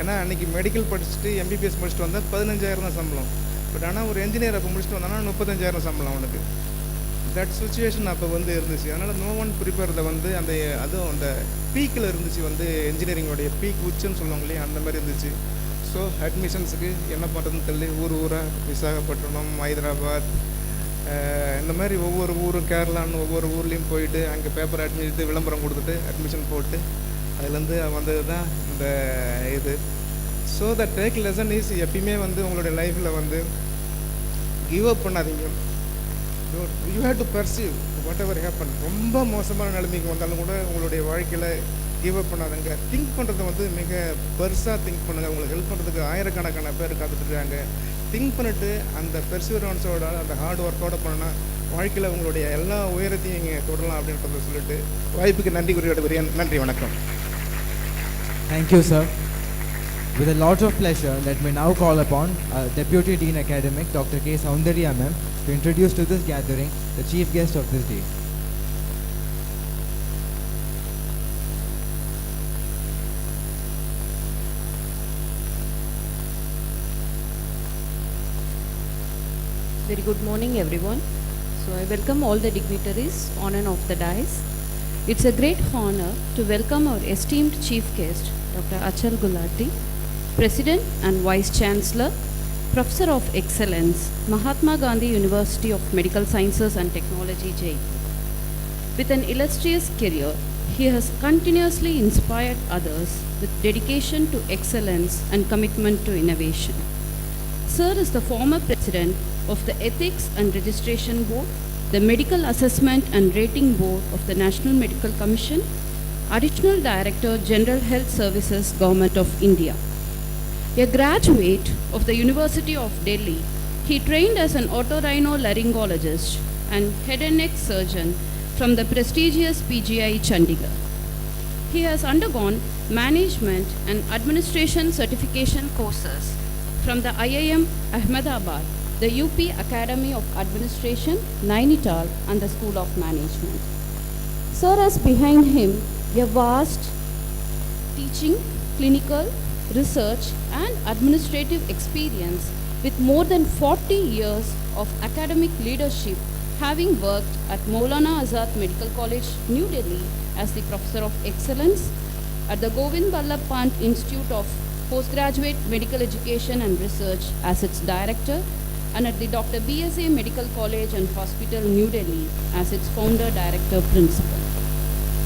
ஏன்னா அன்றைக்கி மெடிக்கல் படிச்சுட்டு எம்பிபிஎஸ் முடிச்சுட்டு வந்தால் 15,000 தான் சம்பளம். பட் ஆனால் ஒரு என்ஜினியர் அப்போ முடிச்சுட்டு வந்தானா 35,000 சம்பளம் அவனுக்கு. தட் சுச்சுவேஷன் அப்போ வந்து இருந்துச்சு. அதனால் நோ ஒன் ப்ரிப்பேர்த வந்து அந்த அதுவும் அந்த பீக்கில் இருந்துச்சு, வந்து என்ஜினியரிங்கோடைய பீக் உச்சுன்னு சொல்லுவாங்க இல்லையா, அந்த மாதிரி இருந்துச்சு. ஸோ அட்மிஷன்ஸுக்கு என்ன பண்ணுறதுன்னு தெரியல, ஊராக விசாகப்பட்டினம், ஹைதராபாத், இந்த மாதிரி ஒவ்வொரு ஊரும், கேரளான்னு ஒவ்வொரு ஊர்லேயும் போயிட்டு அங்கே பேப்பர் அட்மிட் விளம்பரம் கொடுத்துட்டு அட்மிஷன் போட்டு அதுலேருந்து வந்தது தான் இந்த இது. So the take lesson is, எப்பயுமே வந்து உங்களுடைய லைஃப்பில் வந்து கிவ் அப் பண்ணாதீங்க. You have to perceive what ever happen. ரொம்ப மோசமான நிலைமைக்கு வந்தாலும் கூட உங்களுடைய வாழ்க்கையில் கிவ் அப் பண்ணாதங்க. திங்க் பண்ணுறதை வந்து மிக பெருசாக திங்க் பண்ணுங்கள். உங்களுக்கு ஹெல்ப் பண்ணுறதுக்கு ஆயிரக்கணக்கான பேர் காத்துட்ருக்காங்க. திங்க் பண்ணிவிட்டு அந்த பெர்சிவரன்ஸோட அந்த ஹார்ட் ஒர்க்கோடு பண்ணனா வாழ்க்கையில் உங்களுடைய எல்லா உயரத்தையும் நீங்கள் தொடரலாம் அப்படின்றத சொல்லிட்டு வாய்ப்புக்கு நன்றி குறிப்பிடுகிறேன். நன்றி, வணக்கம். Thank you, sir. With a lot of pleasure, let me now call upon Deputy Dean Academic Dr. K. Soundarya ma'am to introduce to this gathering the chief guest of this day. Very good morning, everyone. So I welcome all the dignitaries on and off the dais. It's a great honor to welcome our esteemed chief guest, Dr. Achal Gulati, President and Vice Chancellor, Professor of Excellence, Mahatma Gandhi University of Medical Sciences and Technology, Jaipur. With an illustrious career, he has continuously inspired others with dedication to excellence and commitment to innovation. Sir is the former President of the Ethics and Registration Board, the Medical Assessment and Rating Board of the National Medical Commission, Additional Director, General Health Services, Government of India. A graduate of the University of Delhi, he trained as an otorhinolaryngologist and head and neck surgeon from the prestigious PGI Chandigarh. He has undergone management and administration certification courses from the IIM Ahmedabad, the UP Academy of Administration, Nainital, and the School of Management. Sir has behind him a vast teaching, clinical, research, and administrative experience with more than 40 years of academic leadership, having worked at Maulana Azad Medical College, New Delhi as the Professor of Excellence, at the Govind Ballabh Pant Institute of Postgraduate Medical Education and Research as its Director, and at the Dr. BSA Medical College and Hospital, New Delhi as its Founder, Director, Principal.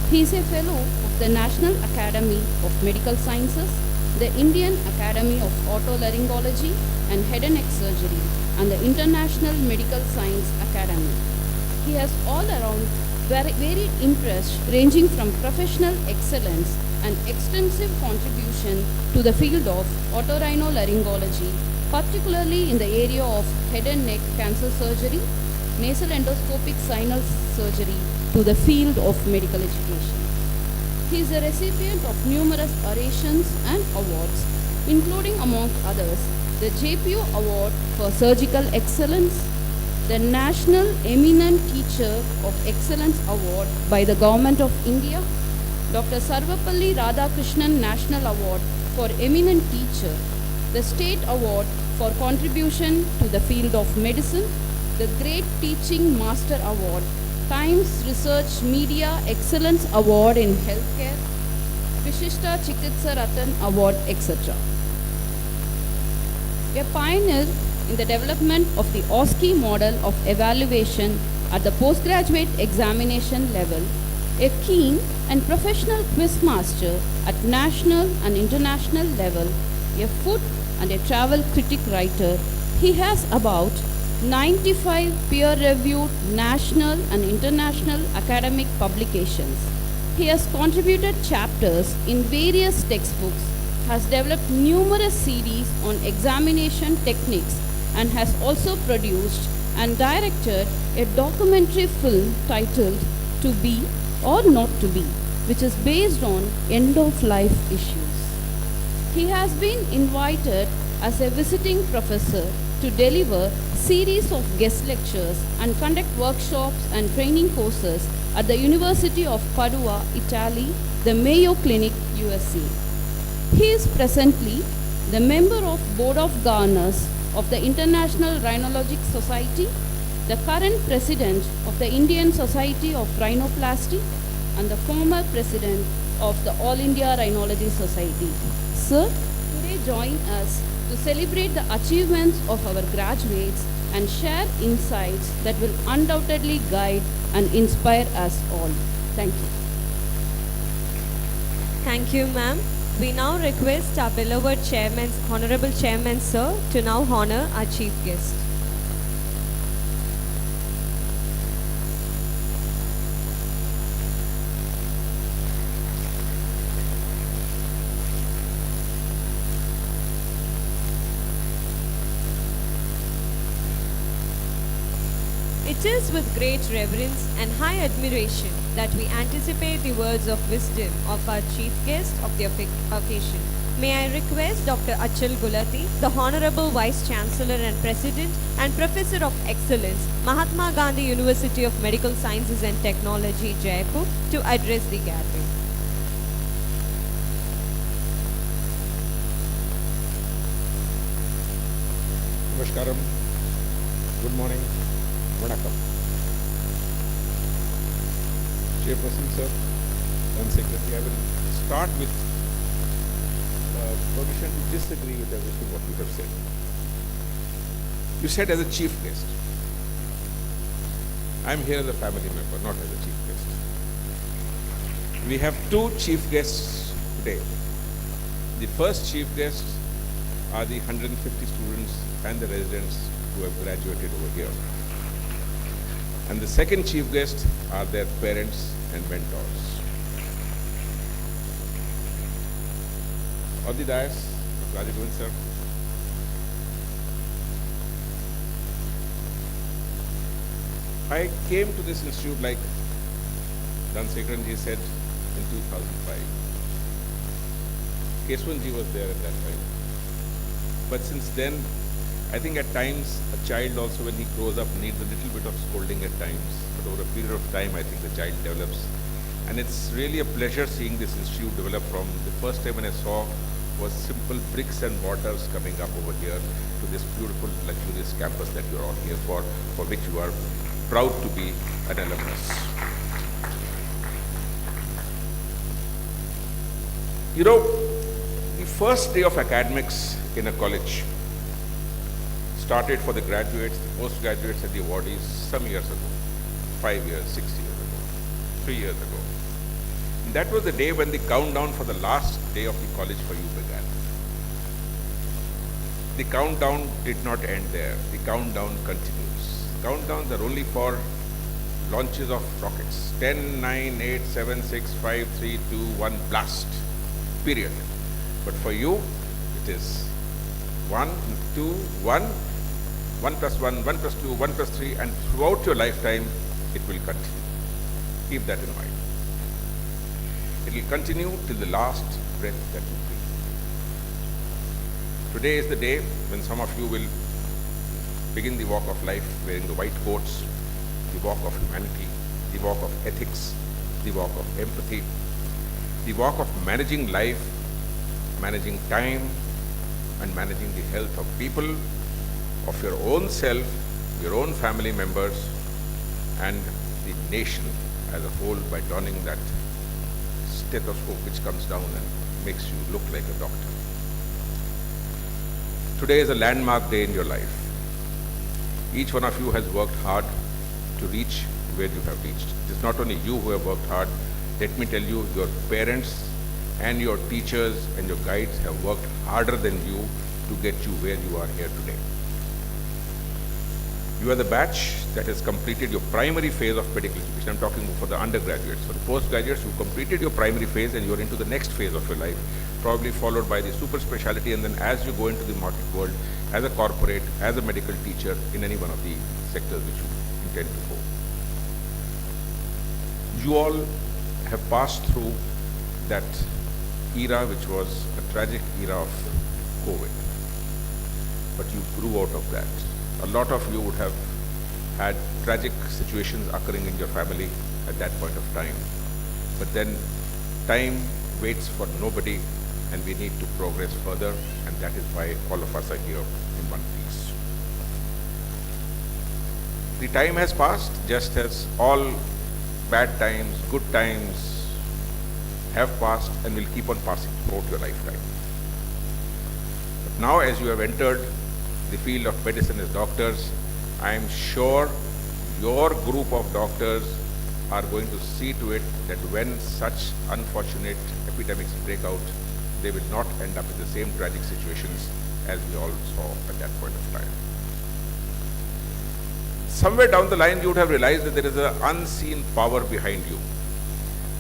He is a Fellow of the National Academy of Medical Sciences, the Indian Academy of Otolaryngology and Head and Neck Surgery, and the International Medical Science Academy. He has all around varied interests ranging from professional excellence and extensive contribution to the field of otorhinolaryngology particularly in the area of head and neck cancer surgery, nasal endoscopic sinus surgery, to the field of medical education. He is a recipient of numerous orations and awards, including among others the JPO Award for Surgical Excellence, the National Eminent Teacher of Excellence Award by the Government of India, Dr. Sarvapalli Radhakrishnan National Award for Eminent Teacher, the State Award for Contribution to the Field of Medicine, the Great Teaching Master Award, Times Research Media Excellence Award in Healthcare, Vishishta Chikitsa Ratan Award, etc. A pioneer in the development of the OSCE model of evaluation at the postgraduate examination level, a keen and professional quizmaster at national and international level, a food and a travel critic writer, he has about 95 peer-reviewed national and international academic publications. He has contributed chapters in various textbooks, has developed numerous series on examination techniques, and has also produced and directed a documentary film titled To Be or Not to Be, which is based on end-of-life issues. He has been invited as a visiting professor to deliver series of guest lectures and conduct workshops and training courses at the University of Padua, Italy, the Mayo Clinic, USA. He is presently the member of Board of Governors of the International Rhinologic Society, the current president of the Indian Society of Rhinoplasty, and the former president of the All India Rhinology Society. Sir, today join us to celebrate the achievements of our graduates and share insights that will undoubtedly guide and inspire us all. Thank you. Thank you, ma'am. We now request our beloved chairman, Honorable Chairman, sir, to now honor our chief guest. It is with great reverence and high admiration that we anticipate the words of wisdom of our chief guest of the occasion. May I request Dr. Achal Gulati, the Honorable Vice Chancellor and President and Professor of Excellence, Mahatma Gandhi University of Medical Sciences and Technology, Jaipur, to address the gathering. Namaskaram. Good morning. Vanakkam. Chairperson, sir, and Secretary, I will start with permission to disagree with everything what you have said. You said as a chief guest. I am here as a family member, not as a chief guest. We have two chief guests today. The first chief guest are the 150 students and the residents who have graduated over here. And the second chief guest are their parents and mentors. On the dais, Dr. Rajagovind sir. I came to this institute like Dan Sekranji said in 2005. Keswanji was there at that time. But since then, I think at times a child also when he grows up needs a little bit of scolding at times. But over a period of time, I think the child develops. And it's really a pleasure seeing this institute develop from the first time when I saw was simple bricks and mortars coming up over here to this beautiful, luxurious campus that you're all here for which you are proud to be an alumnus. You know, the first day of academics in a college started for the graduates, the postgraduates and the awardees some years ago, 5 years, 6 years ago, 3 years ago. And that was the day when the countdown for the last day of the college for you began. The countdown did not end there. The countdown continues. Countdowns are only for launches of rockets. 10, 9, 8, 7, 6, 5, 3, 2, 1, blast. Period. But for you, it is 1, 2, 1, 1 plus 1, 1 plus 2, 1 plus 3, and throughout your lifetime, it will continue. Keep that in mind. It will continue till the last breath that you breathe. Today is the day when some of you will begin the walk of life wearing the white coats, the walk of humanity, the walk of ethics, the walk of empathy, the walk of managing life, managing time, and managing the health of people, of your own self, your own family members, and the nation as a whole by donning that stethoscope which comes down and makes you look like a doctor. Today is a landmark day in your life. Each one of you has worked hard to reach where you have reached. It is not only you who have worked hard. Let me tell you, your parents and your teachers and your guides have worked harder than you to get you where you are here today. You are the batch that has completed your primary phase of medical education. I'm talking for the undergraduates. For the postgraduates, you completed your primary phase and you're into the next phase of your life, probably followed by the super specialty, and then as you go into the market world, as a corporate, as a medical teacher, in any one of the sectors which you intend to go. You all have passed through that era which was a tragic era of COVID. But you grew out of that. A lot of you would have had tragic situations occurring in your family at that point of time. But then time waits for nobody, and we need to progress further, and that is why all of us are here in one piece. The time has passed, just as all bad times, good times have passed and will keep on passing throughout your lifetime. But now, as you have entered the field of medicine as doctors, I am sure your group of doctors are going to see to it that when such unfortunate epidemics break out, they will not end up in the same tragic situations as we all saw at that point of time. Somewhere down the line, you would have realized that there is an unseen power behind you.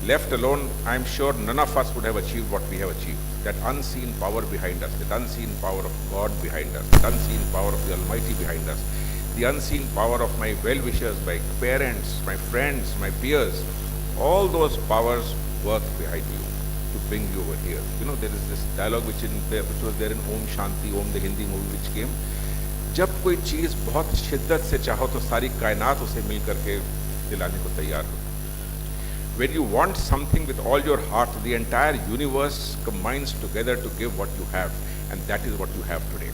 Left alone, I am sure none of us would have achieved what we have achieved. That unseen power behind us, that unseen power of God behind us, that unseen power of the Almighty behind us, the unseen power of my well-wishers, my parents, my friends, my peers, all those powers work behind you to bring you over here. You know, there is this dialogue which was there in Om Shanti Om, the Hindi movie which came. जब कोई चीज बहुत शिद्दत से चाहो तो सारी कायनात उसे मिल करके दिलाने को तैयार हो. When you want something with all your heart, the entire universe combines together to give what you have, and that is what you have today.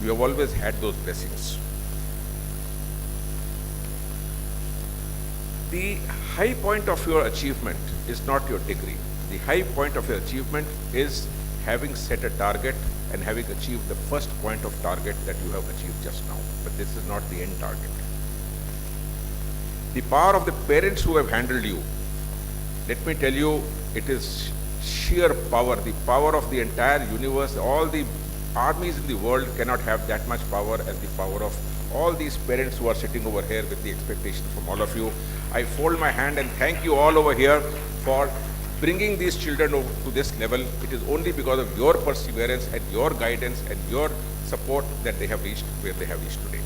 You have always had those blessings. The high point of your achievement is not your degree. The high point of your achievement is having set a target and having achieved the first point of target that you have achieved just now. But this is not the end target. The power of the parents who have handled you, let me tell you, it is sheer power, the power of the entire universe. All the armies in the world cannot have that much power as the power of all these parents who are sitting over here with the expectation from all of you. I fold my hand and thank you all over here for bringing these children to this level. It is only because of your perseverance and your guidance and your support that they have reached where they have reached today.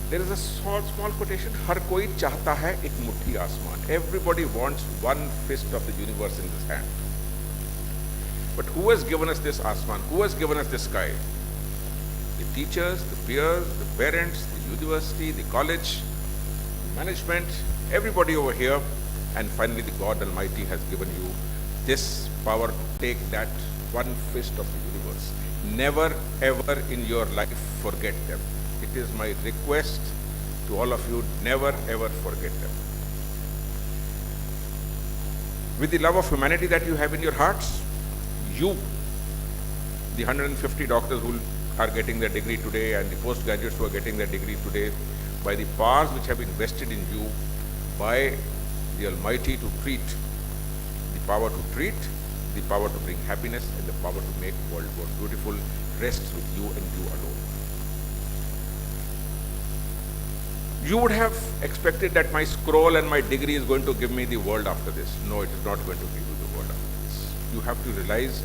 There is a small quotation, हर कोई चाहता है एक मुट्ठी आसमान. Everybody wants one fist of the universe in his hand. But who has given us this asman? Who has given us this sky? The teachers, the peers, the parents, the university, the college, management, everybody over here. And finally, the God Almighty has given you this power to take that one fist of the universe. Never ever in your life forget them. It is my request to all of you, never ever forget them. With the love of humanity that you have in your hearts, you, the 150 doctors who are getting their degree today and the postgraduates who are getting their degree today, by the powers which have been vested in you by the Almighty to treat, the power to treat, the power to bring happiness, and the power to make the world more beautiful rests with you and you alone. You would have expected that my scroll and my degree is going to give me the world after this. No, it is not going to give you the world after this. You have to realize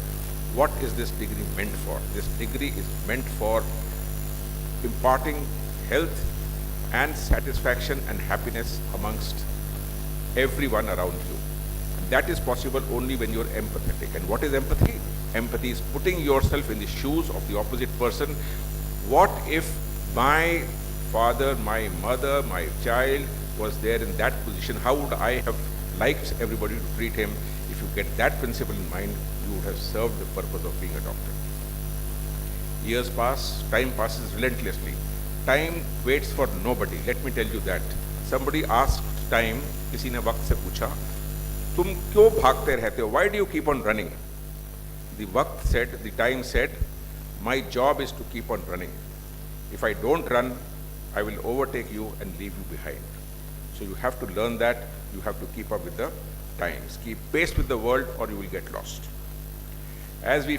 what is this degree meant for? This degree is meant for imparting health and satisfaction and happiness amongst everyone around you. That is possible only when you're empathetic. And what is empathy? Empathy is putting yourself in the shoes of the opposite person. What if my father, my mother, my child was there in that position? How would I have liked everybody to treat him? If you get that principle in mind, you would have served the purpose of being a doctor. Years pass, time passes relentlessly. Time waits for nobody. Let me tell you that. Somebody asked time, किसी ने वक्त से पूछा, तुम क्यों भागते रहते हो? Why do you keep on running? The वक्त said, the time said, my job is to keep on running. If I don't run, I will overtake you and leave you behind. So you have to learn that. You have to keep up with the times. Keep pace with the world or you will get lost. As we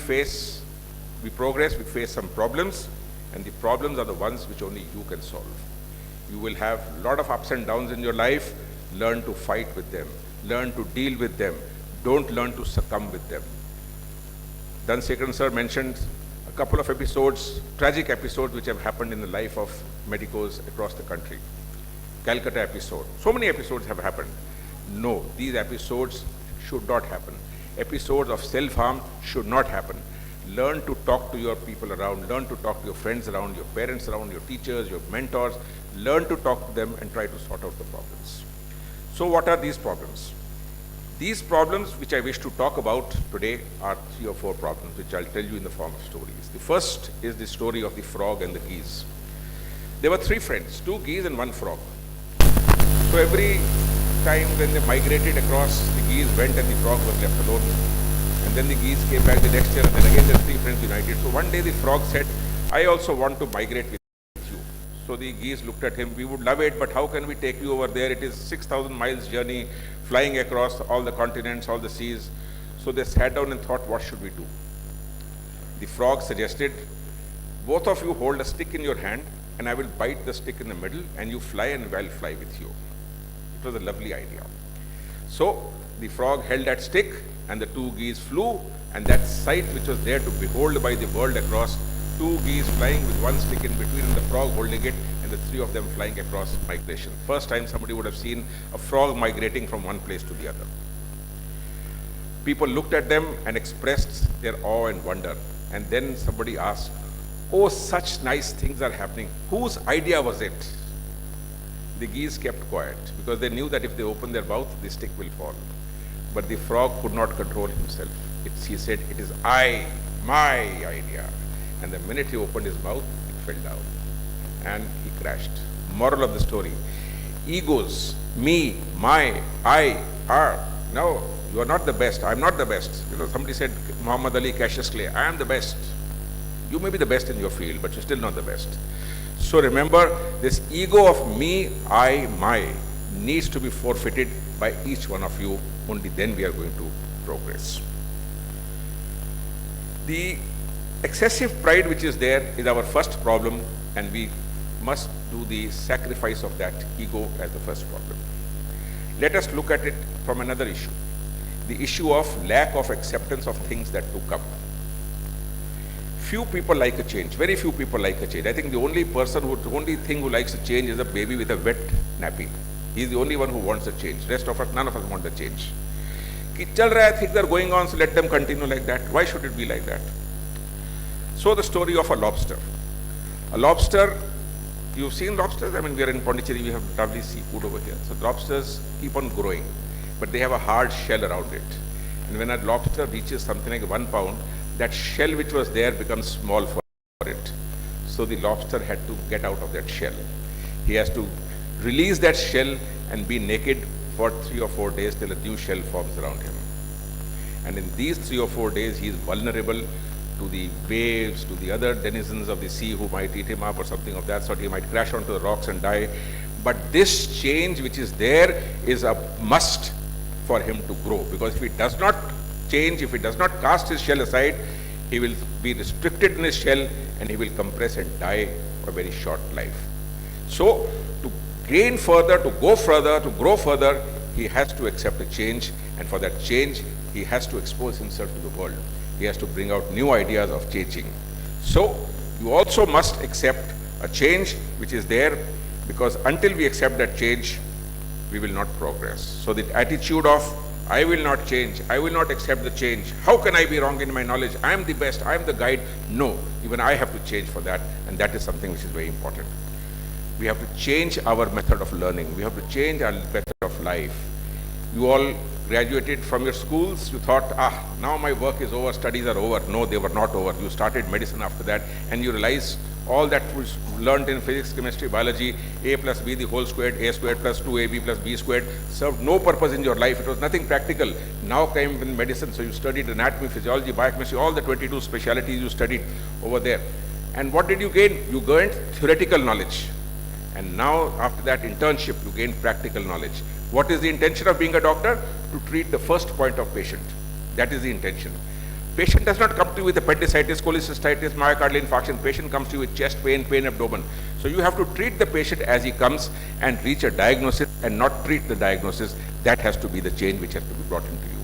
progress, we face some problems, and the problems are the ones which only you can solve. You will have a lot of ups and downs in your life. Learn to fight with them. Learn to deal with them. Don't learn to succumb with them. Dhansekharan sir mentioned a couple of episodes, tragic episodes which have happened in the life of medicos across the country. Calcutta episode. So many episodes have happened. No, these episodes should not happen. Episodes of self-harm should not happen. Learn to talk to your people around. Learn to talk to your friends around, your parents around, your teachers, your mentors. Learn to talk to them and try to sort out the problems. So what are these problems? These problems which I wish to talk about today are 3 or 4 problems which I'll tell you in the form of stories. The first is the story of the frog and the geese. There were 3 friends, 2 geese and 1 frog. So every time when they migrated across, the geese went and the frog was left alone. And then the geese came back the next year, and then again the 3 friends united. So one day the frog said, I also want to migrate with you. So the geese looked at him, we would love it, but how can we take you over there? It is 6,000 miles journey, flying across all the continents, all the seas. So they sat down and thought, what should we do? The frog suggested, both of you hold a stick in your hand, and I will bite the stick in the middle, and you fly and I'll fly with you. It was a lovely idea. So the frog held that stick, and the 2 geese flew, and that sight which was there to behold by the world across, 2 geese flying with 1 stick in between and the frog holding it, and the 3 of them flying across migration. First time somebody would have seen a frog migrating from one place to the other. People looked at them and expressed their awe and wonder. And then somebody asked, oh, such nice things are happening. Whose idea was it? The geese kept quiet because they knew that if they opened their mouth, the stick will fall. But the frog could not control himself. He said, it is my idea. And the minute he opened his mouth, it fell down. And he crashed. Moral of the story. Egos, me, my, I, are. No, you are not the best. I am not the best. You know, somebody said, Muhammad Ali, Cassius Clay, I am the best. You may be the best in your field, but you're still not the best. So remember, this ego of me, I, my needs to be forfeited by each one of you. Only then we are going to progress. The excessive pride which is there is our first problem, and we must do the sacrifice of that ego as the first problem. Let us look at it from another issue. The issue of lack of acceptance of things that do come. Few people like a change. Very few people like a change. I think the only thing who likes a change is a baby with a wet nappy. He is the only one who wants a change. Rest of us, none of us want a change. Things are going on, so let them continue like that. Why should it be like that? So the story of a lobster. A lobster, you've seen lobsters? I mean, we are in Pondicherry, we have lovely seafood over here. So lobsters keep on growing, but they have a hard shell around it. And when a lobster reaches something like 1 pound, that shell which was there becomes small for it. So the lobster had to get out of that shell. He has to release that shell and be naked for 3 or 4 days till a new shell forms around him. And in these 3 or 4 days, he is vulnerable to the waves, to the other denizens of the sea who might eat him up or something of that sort. He might crash onto the rocks and die. But this change which is there is a must for him to grow, because if he does not change, if he does not cast his shell aside, he will be restricted in his shell and he will compress and die for a very short life. So to gain further, to go further, to grow further, he has to accept a change, and for that change he has to expose himself to the world. He has to bring out new ideas of changing. So you also must accept a change which is there, because until we accept that change, we will not progress. So the attitude of, I will not change, I will not accept the change, how can I be wrong in my knowledge, I am the best, I am the guide. No, even I have to change for that, and that is something which is very important. We have to change our method of learning, we have to change our method of life. You all graduated from your schools, you thought, now my work is over, studies are over. No, they were not over. You started medicine after that, and you realized all that was learned in physics, chemistry, biology, a plus b the whole squared, a squared plus 2ab plus b squared, served no purpose in your life. It was nothing practical. Now came in medicine, so you studied anatomy, physiology, biochemistry, all the 22 specialties you studied over there. And what did you gain? You gained theoretical knowledge. And now, after that internship, you gain practical knowledge. What is the intention of being a doctor? To treat the first point of patient. That is the intention. Patient does not come to you with appendicitis, cholecystitis, myocardial infarction. Patient comes to you with chest pain, pain abdomen. So you have to treat the patient as he comes and reach a diagnosis and not treat the diagnosis. That has to be the change which has to be brought into you.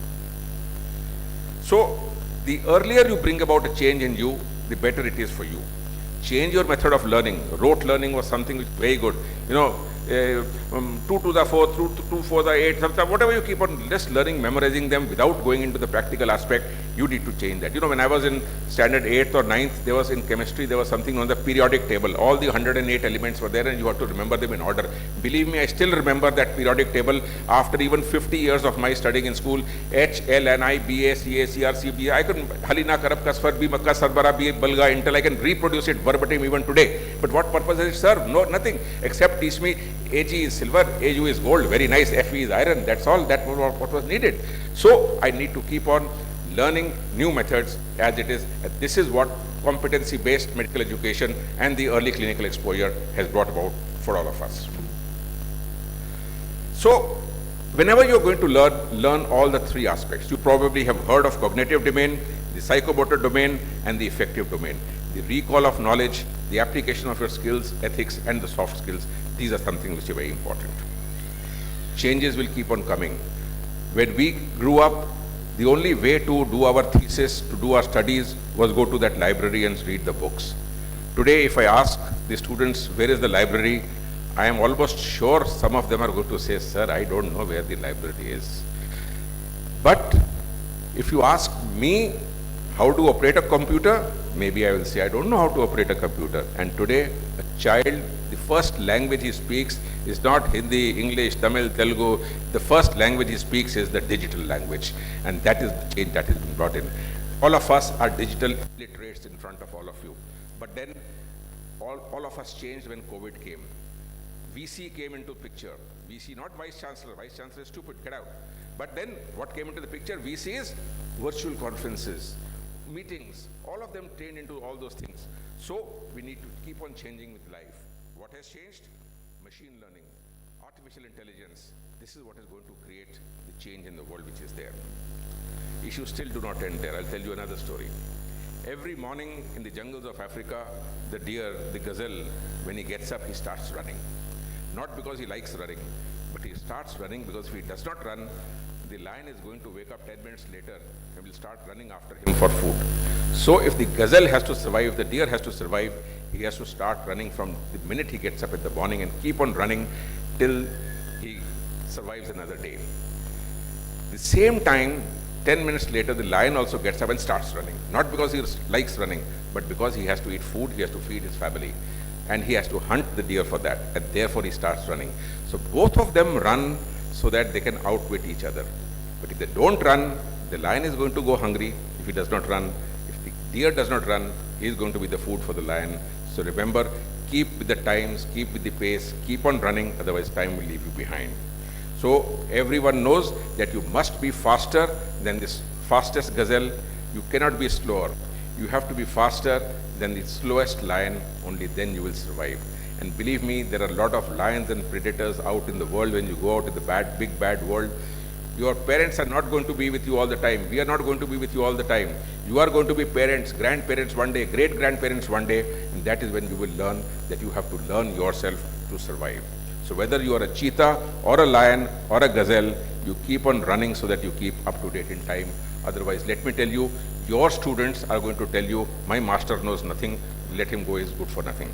So the earlier you bring about a change in you, the better it is for you. Change your method of learning. Rote learning was something which was very good. 2 to the 4, 2 for the 8, whatever you keep on just learning, memorizing them without going into the practical aspect, you need to change that. When I was in standard 8th or 9th, there was in chemistry, there was something on the periodic table. All the 108 elements were there and you had to remember them in order. Believe me, I still remember that periodic table after even 50 years of my studying in school. H, L, N, I, B, A, C, A, C, R, C, B. I could Halina, Karab, Kasfar, B, Makka, Sarbara, B, Balga, Intel. I can reproduce it verbatim even today. But what purpose does it serve? No, nothing. Except teach me Ag is silver, Ag is gold, very nice, Fe is iron. That's all. That was what was needed. So I need to keep on learning new methods as it is. And this is what competency-based medical education and the early clinical exposure has brought about for all of us. So whenever you're going to learn all the three aspects, you probably have heard of cognitive domain, the psychomotor domain, and the affective domain. The recall of knowledge, the application of your skills, ethics, and the soft skills. These are something which are very important. Changes will keep on coming. When we grew up, the only way to do our thesis, to do our studies, was go to that library and read the books. Today, if I ask the students, where is the library? I am almost sure some of them are going to say, sir, I don't know where the library is. But if you ask me how to operate a computer, maybe I will say, I don't know how to operate a computer. And today, a child, the first language he speaks is not Hindi, English, Tamil, Telugu. The first language he speaks is the digital language. And that is the change that has been brought in. All of us are digital illiterates in front of all of you. But then, all of us changed when COVID came. VC came into picture. VC, not Vice Chancellor. Vice Chancellor is stupid, get out. But then, what came into the picture? VC is virtual conferences, meetings, all of them turned into all those things. So we need to keep on changing with life. What has changed? Machine learning, artificial intelligence. This is what is going to create the change in the world which is there. Issues still do not end there. I'll tell you another story. Every morning in the jungles of Africa, the deer, the gazelle, when he gets up, he starts running. Not because he likes running, but he starts running because if he does not run, the lion is going to wake up 10 minutes later and will start running after him for food. So if the gazelle has to survive, the deer has to survive, he has to start running from the minute he gets up in the morning and keep on running till he survives another day. The same time, 10 minutes later, the lion also gets up and starts running. Not because he likes running, but because he has to eat food, he has to feed his family. And he has to hunt the deer for that, and therefore he starts running. So both of them run so that they can outwit each other. But if they don't run, the lion is going to go hungry. If he does not run, if the deer does not run, he is going to be the food for the lion. So remember, keep with the times, keep with the pace, keep on running, otherwise time will leave you behind. So everyone knows that you must be faster than this fastest gazelle. You cannot be slower. You have to be faster than the slowest lion, only then you will survive. And believe me, there are a lot of lions and predators out in the world. When you go out in the big bad world, your parents are not going to be with you all the time. We are not going to be with you all the time. You are going to be parents, grandparents one day, great-grandparents one day, and that is when you will learn that you have to learn yourself to survive. So whether you are a cheetah or a lion or a gazelle, you keep on running so that you keep up to date in time. Otherwise, let me tell you, your students are going to tell you, my master knows nothing, let him go, is good for nothing.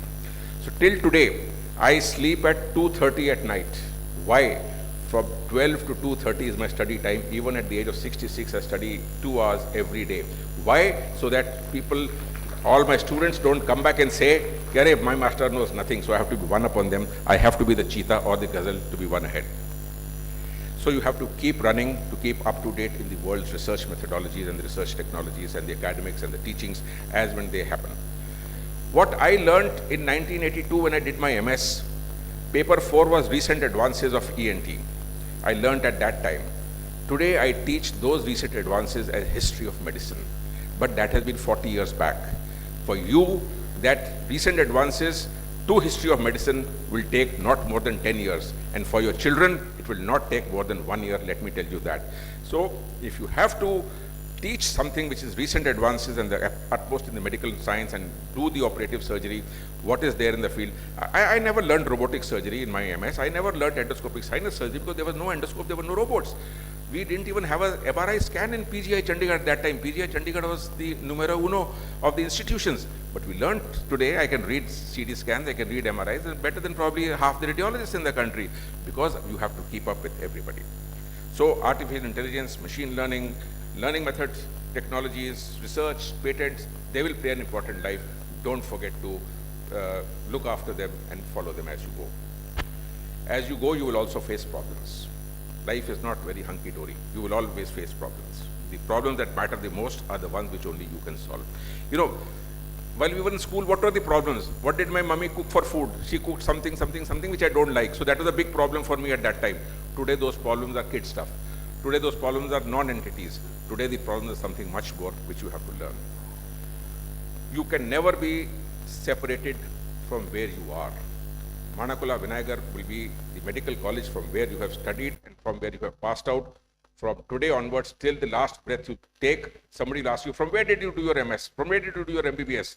So till today, I sleep at 2:30 at night. Why? From 12 to 2:30 is my study time. Even at the age of 66, I study 2 hours every day. Why? So that people, all my students don't come back and say, Kare, my master knows nothing, so I have to be one upon them. I have to be the cheetah or the gazelle to be one ahead. So you have to keep running to keep up to date in the world's research methodologies and the research technologies and the academics and the teachings as when they happen. What I learned in 1982 when I did my MS, paper 4 was recent advances of ENT. I learned at that time. Today I teach those recent advances as history of medicine, but that has been 40 years back. For you, that recent advances to history of medicine will take not more than 10 years, and for your children, it will not take more than 1 year, let me tell you that. So if you have to teach something which is recent advances and the utmost in the medical science and do the operative surgery, what is there in the field. I never learned robotic surgery in my MS. I never learned endoscopic sinus surgery because there was no endoscope, there were no robots. We didn't even have a MRI scan in PGI Chandigarh at that time. PGI Chandigarh was the numero uno of the institutions. But we learned today, I can read CT scans, I can read MRIs, and better than probably half the radiologists in the country, because you have to keep up with everybody. So artificial intelligence, machine learning, learning methods, technologies, research, patents, they will play an important life. Don't forget to look after them and follow them as you go. As you go, you will also face problems. Life is not very hunky-dory. You will always face problems. The problems that matter the most are the ones which only you can solve. You know, while we were in school, what were the problems? What did my mummy cook for food? She cooked something which I don't like. So that was a big problem for me at that time. Today, those problems are kid stuff. Today, those problems are non-entities. Today, the problem is something much more which you have to learn. You can never be separated from where you are. Manakula, Vinayagar will be the medical college from where you have studied and from where you have passed out. From today onwards, till the last breath you take, somebody will ask you, from where did you do your MS? From where did you do your MBBS?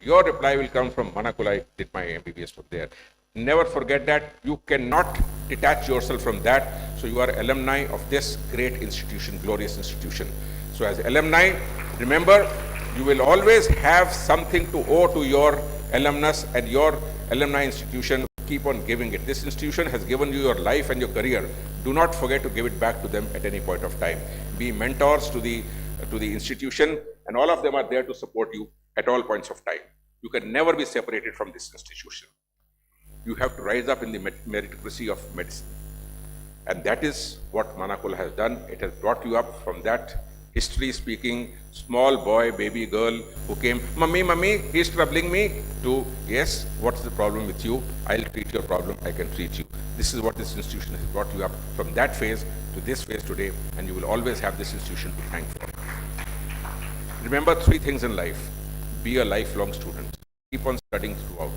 Your reply will come from Manakula, I did my MBBS from there. Never forget that. You cannot detach yourself from that. So you are alumni of this great institution, glorious institution. So as alumni, remember, you will always have something to owe to your alumnus and your alumni institution. Keep on giving it. This institution has given you your life and your career. Do not forget to give it back to them at any point of time. Be mentors to the institution, and all of them are there to support you at all points of time. You can never be separated from this institution. You have to rise up in the meritocracy of medicine. And that is what Manakula has done. It has brought you up from that history-speaking small boy, baby girl who came, Mummy, he's troubling me, to, yes, what's the problem with you? I'll treat your problem, I can treat you. This is what this institution has brought you up from that phase to this phase today, and you will always have this institution to thank for. Remember 3 things in life. Be a lifelong student. Keep on studying throughout.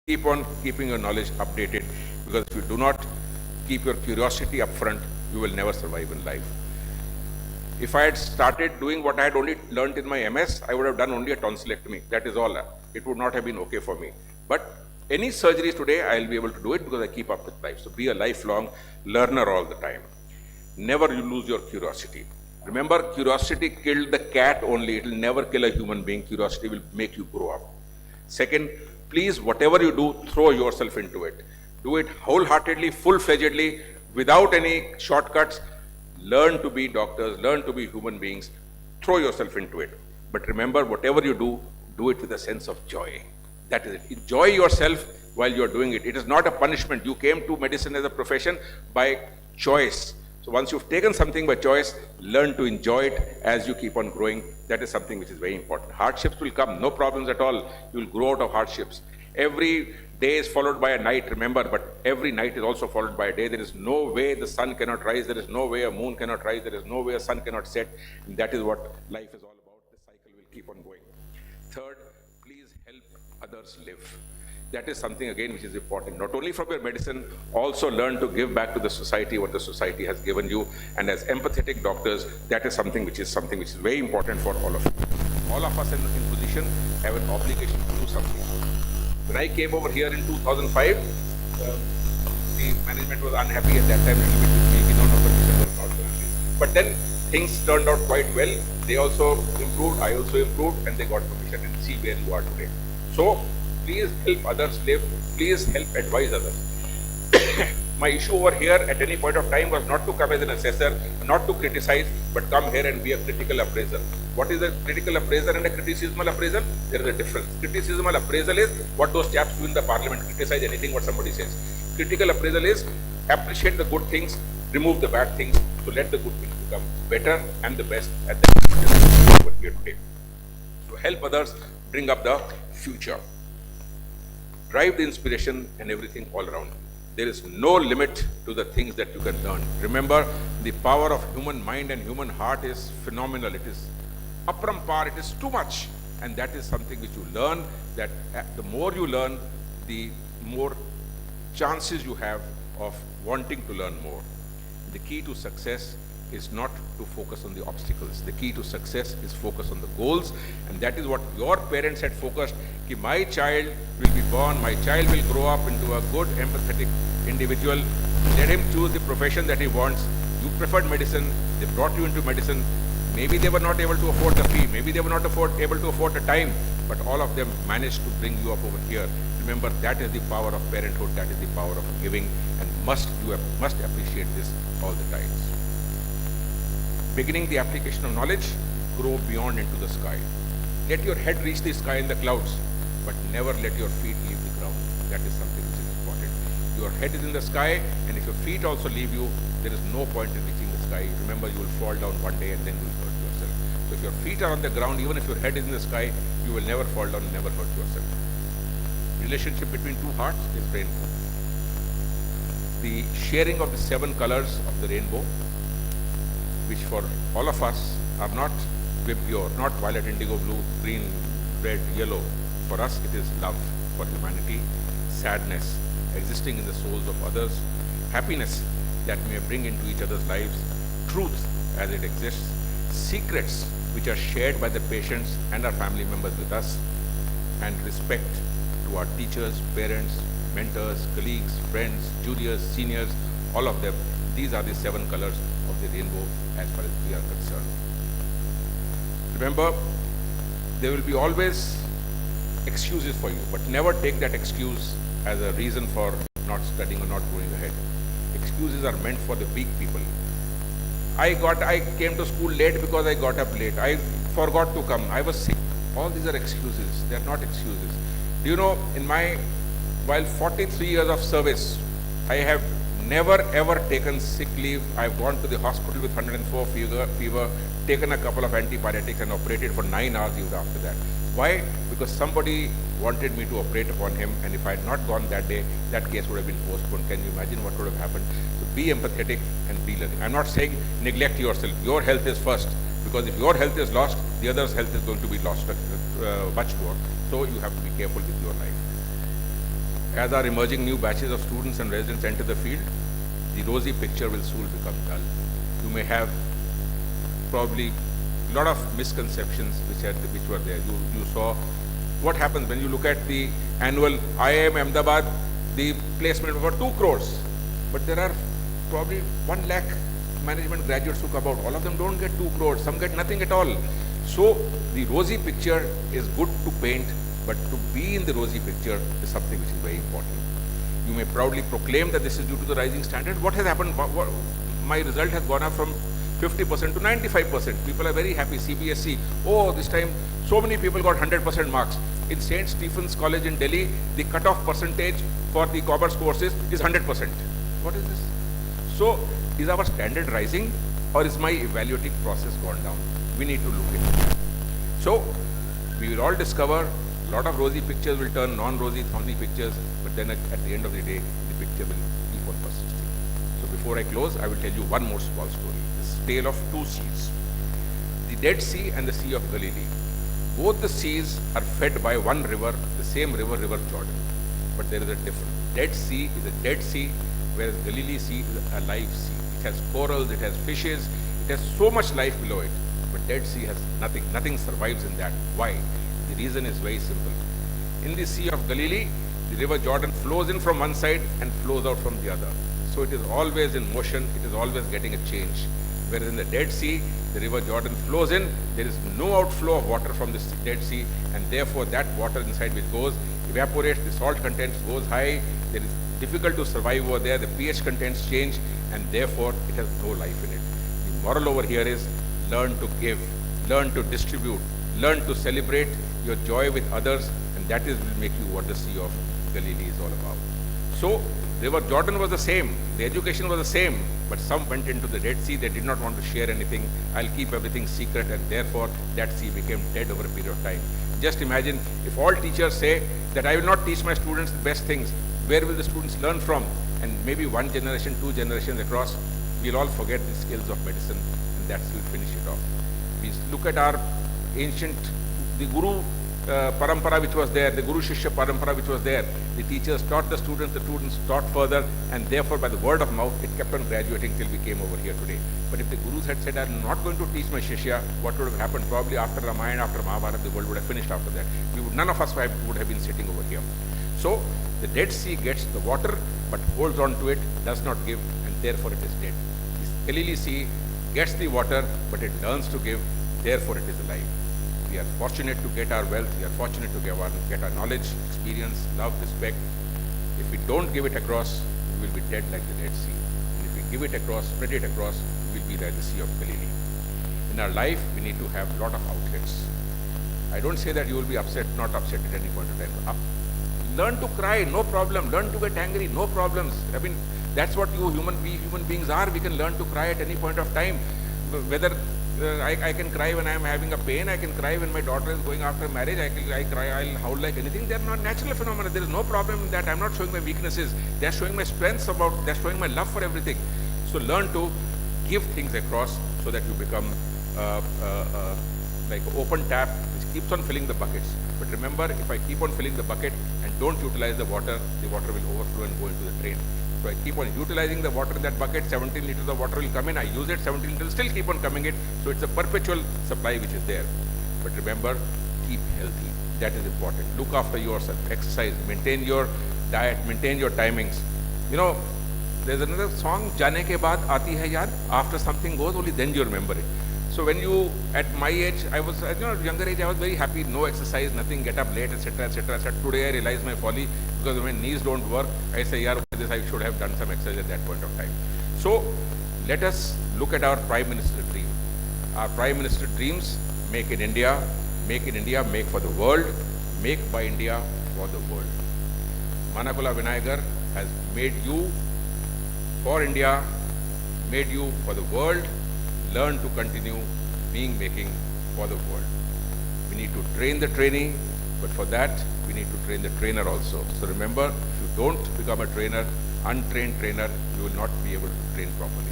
Keep on keeping your knowledge updated, because if you do not keep your curiosity up front, you will never survive in life. If I had started doing what I had only learned in my MS, I would have done only a tonsillectomy. That is all. It would not have been okay for me. But any surgeries today, I will be able to do it because I keep up with life. So be a lifelong learner all the time. Never you lose your curiosity. Remember, curiosity killed the cat only. It will never kill a human being. Curiosity will make you grow up. Second, please, whatever you do, throw yourself into it. Do it wholeheartedly, full-fledgedly, without any shortcuts. Learn to be doctors, learn to be human beings, throw yourself into it. But remember, whatever you do, do it with a sense of joy. That is it. Enjoy yourself while you are doing it. It is not a punishment. You came to medicine as a profession by choice. So once you've taken something by choice, learn to enjoy it as you keep on growing. That is something which is very important. Hardships will come, no problems at all. You will grow out of hardships. Every day is followed by a night, remember, but every night is also followed by a day. There is no way the sun cannot rise. There is no way a moon cannot rise. There is no way a sun cannot set. And that is what life is all about. The cycle will keep on going. Third, please help others live. That is something, again, which is important. Not only from your medicine, also learn to give back to the society what the society has given you. And as empathetic doctors, that is something which is very important for all of you. All of us in position have an obligation to do something. When I came over here in 2005, the management was unhappy at that time a little bit with me. We don't know permission was not granted. But then things turned out quite well. They also improved, I also improved, and they got promotion, and see where you are today. So please help others live, please help advise others. My issue over here at any point of time was not to come as an assessor, not to criticize, but come here and be a critical appraiser. What is a critical appraiser and a criticismal appraisal? There is a difference. Criticismal appraisal is what those chaps do in the parliament, criticize anything what somebody says. Critical appraisal is appreciate the good things, remove the bad things, so let the good things become better and the best at the over here today. So help others bring up the future. Drive the inspiration and everything all around you. There is no limit to the things that you can learn. Remember, the power of human mind and human heart is phenomenal. It is aparampar, it is too much. And that is something which you learn, that the more you learn, the more chances you have of wanting to learn more. The key to success is not to focus on the obstacles. The key to success is focus on the goals, and that is what your parents had focused, that my child will be born, my child will grow up into a good, empathetic individual. Let him choose the profession that he wants. You preferred medicine, they brought you into medicine. Maybe they were not able to afford the fee, maybe they were not able to afford the time, but all of them managed to bring you up over here. Remember, that is the power of parenthood, that is the power of giving, and you must appreciate this all the times. Beginning the application of knowledge, grow beyond into the sky. Let your head reach the sky in the clouds, but never let your feet leave the ground. That is something which is important. Your head is in the sky, and if your feet also leave you, there is no point in reaching the sky. Remember, you will fall down one day and then you will hurt yourself. So if your feet are on the ground, even if your head is in the sky, you will never fall down and never hurt yourself. Relationship between two hearts is rainbow. The sharing of the 7 colors of the rainbow, which for all of us are not pure, not violet, indigo, blue, green, red, yellow. For us it is love for humanity, sadness existing in the souls of others, happiness that may bring into each other's lives, truth as it exists, secrets which are shared by the patients and our family members with us, and respect to our teachers, parents, mentors, colleagues, friends, juniors, seniors, all of them. These are the 7 colors of the rainbow as far as we are concerned. Remember, there will be always excuses for you, but never take that excuse as a reason for not studying or not going ahead. Excuses are meant for the weak people. I came to school late because I got up late. I forgot to come. I was sick. All these are excuses. They are not excuses. Do you know, while 43 years of service, I have never ever taken sick leave. I've gone to the hospital with 104 fever, taken a couple of antipyretics and operated for 9 hours even after that. Why? Because somebody wanted me to operate upon him, and if I had not gone that day, that case would have been postponed. Can you imagine what would have happened? So be empathetic and be learning. I'm not saying neglect yourself. Your health is first, because if your health is lost, the other's health is going to be lost much more. So you have to be careful with your life. As our emerging new batches of students and residents enter the field, the rosy picture will soon become dull. You may have probably a lot of misconceptions which were there. You saw what happens when you look at the annual IIM Ahmedabad, the placement for 2 crores. But there are probably 1 lakh management graduates who come out. All of them don't get 2 crores. Some get nothing at all. So the rosy picture is good to paint, but to be in the rosy picture is something which is very important. You may proudly proclaim that this is due to the rising standard. What has happened? My result has gone up from 50% to 95%. People are very happy. CBSE, oh, this time so many people got 100% marks. In St. Stephen's College in Delhi, the cutoff percentage for the commerce courses is 100%. What is this? So, is our standard rising, or is my evaluating process gone down? We need to look into that. So, we will all discover a lot of rosy pictures will turn non-rosy, thorny pictures, but then at the end of the day, the picture will keep on persisting. So before I close, I will tell you one more small story. This tale of 2 seas. The Dead Sea and the Sea of Galilee. Both the seas are fed by one river, the same river, River Jordan. But there is a difference. Dead Sea is a dead sea, whereas Galilee Sea is a live sea. It has corals, it has fishes, it has so much life below it. But Dead Sea has nothing. Nothing survives in that. Why? The reason is very simple. In the Sea of Galilee, the River Jordan flows in from one side and flows out from the other. So it is always in motion, it is always getting a change. Whereas in the Dead Sea, The river Jordan flows in, there is no outflow of water from the Dead Sea, and therefore that water inside which goes, evaporates, the salt content goes high, there is difficult to survive over there, the pH contents change, and therefore it has no life in it. The moral over here is learn to give, learn to distribute, learn to celebrate your joy with others, and that is will make you what the Sea of Galilee is all about. So, River Jordan was the same, the education was the same, but some went into the Dead Sea, they did not want to share anything, I'll keep everything secret, and therefore that sea became dead over a period of time. Just imagine if all teachers say that I will not teach my students the best things, where will the students learn from? And maybe one generation, 2 generations across, we'll all forget the skills of medicine, and that's will finish it off. We look at our ancient, the Guru Parampara which was there, the Guru Shishya Parampara which was there. The teachers taught the students taught further, and therefore by the word of mouth, it kept on graduating till we came over here today. But if the Gurus had said, I'm not going to teach my Shishya, what would have happened? Probably after Ramayana, after Mahabharata, the world would have finished after that. None of us would have been sitting over here. So, the Dead Sea gets the water, but holds on to it, does not give, and therefore it is dead. The Galilee Sea gets the water, but it learns to give, therefore it is alive. We are fortunate to get our wealth, we are fortunate to get our knowledge, experience, love, respect. If we don't give it across, we will be dead like the Dead Sea. And if we give it across, spread it across, we will be like the Sea of Galilee. In our life, we need to have a lot of outlets. I don't say that you will be upset, not upset at any point of time. Learn to cry, no problem. Learn to get angry, no problems. I mean, that's what we human beings are. We can learn to cry at any point of time. Whether I can cry when I am having a pain, I can cry when my daughter is going after marriage, I cry, I'll howl like anything. They are not natural phenomena. There is no problem in that. I'm not showing my weaknesses. They are showing my strengths they're showing my love for everything. So learn to give things across so that you become like an open tap which keeps on filling the buckets. But remember, if I keep on filling the bucket and don't utilize the water will overflow and go into the drain. So I keep on utilizing the water in that bucket, 17 liters of water will come in, I use it, 17 liters still keep on coming in. So it's a perpetual supply which is there. But remember, keep healthy. That is important. Look after yourself, exercise, maintain your diet, maintain your timings. You know, there's another song, Jaane ke baad aati hai yaad, after something goes, only then you remember it. So when you, at my age, younger age, I was very happy, no exercise, nothing, get up late, etc., etc. Today I realize my folly, because when knees don't work, I say, yeah, I should have done some exercise at that point of time. So let us look at our Prime Minister dream. Our Prime Minister dreams, make in India, make for the world, make by India for the world. Manakula Vinayagar has made you for India, made you for the world. Learn to continue making for the world. We need to train the trainee, but for that, we need to train the trainer also. So remember, if you don't become a trainer, untrained trainer, you will not be able to train properly.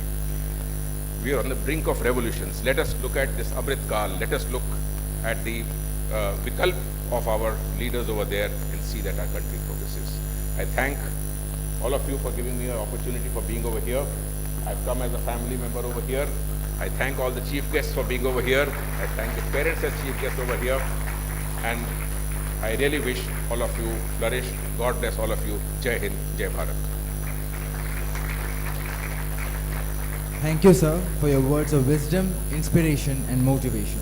We are on the brink of revolutions. Let us look at this Amrit Kal. Let us look at the vikalp of our leaders over there and see that our country progresses. I thank all of you for giving me an opportunity for being over here. I've come as a family member over here. I thank all the chief guests for being over here. I thank the parents as chief guests over here. And I really wish all of you flourish. God bless all of you. Jai Hind, Jai Bharat. Thank you, sir, for your words of wisdom, inspiration, and motivation.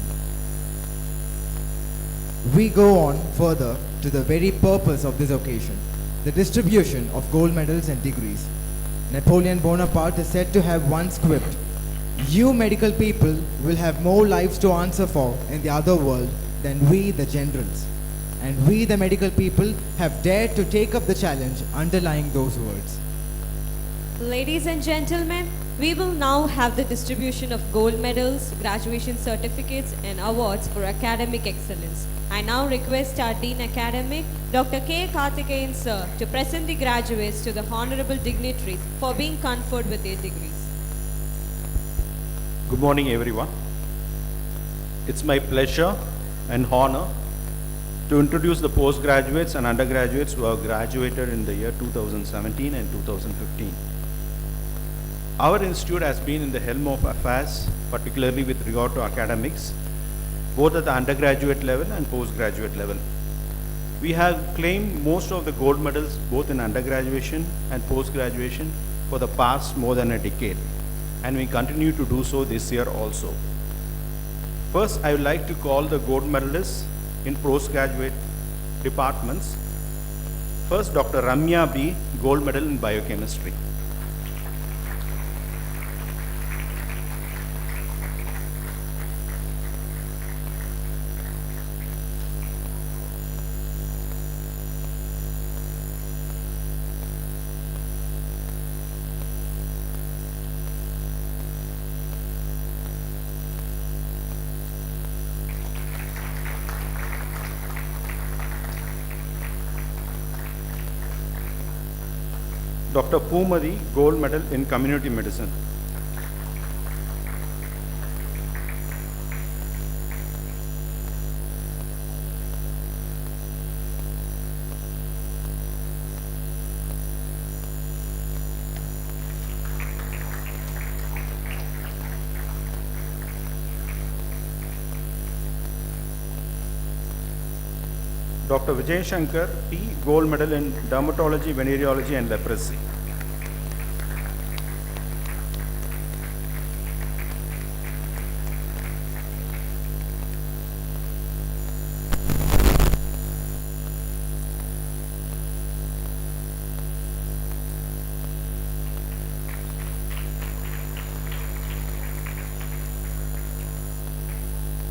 We go on further to the very purpose of this occasion, the distribution of gold medals and degrees. Napoleon Bonaparte is said to have once quipped, "You medical people will have more lives to answer for in the other world than we the generals." And we the medical people have dared to take up the challenge underlying those words. Ladies and gentlemen, we will now have the distribution of gold medals, graduation certificates and awards for academic excellence. I now request our Dean Academic, Dr. K. Karthikeyan sir, to present the graduates to the honorable dignitaries for being conferred with their degrees. Good morning, everyone. It's my pleasure and honor to introduce the postgraduates and undergraduates who have graduated in the year 2017 and 2015. Our institute has been in the helm of affairs, particularly with regard to academics, both at the undergraduate level and postgraduate level. We have claimed most of the gold medals both in undergraduation and postgraduation for the past more than a decade, and we continue to do so this year also. First, I would like to call the gold medalists in postgraduate departments. First, Dr. Ramya B., gold medal in biochemistry. Dr. Pumadi, gold medal in community medicine. Dr. Vijay Shankar T, gold medal in dermatology, venereology and leprosy.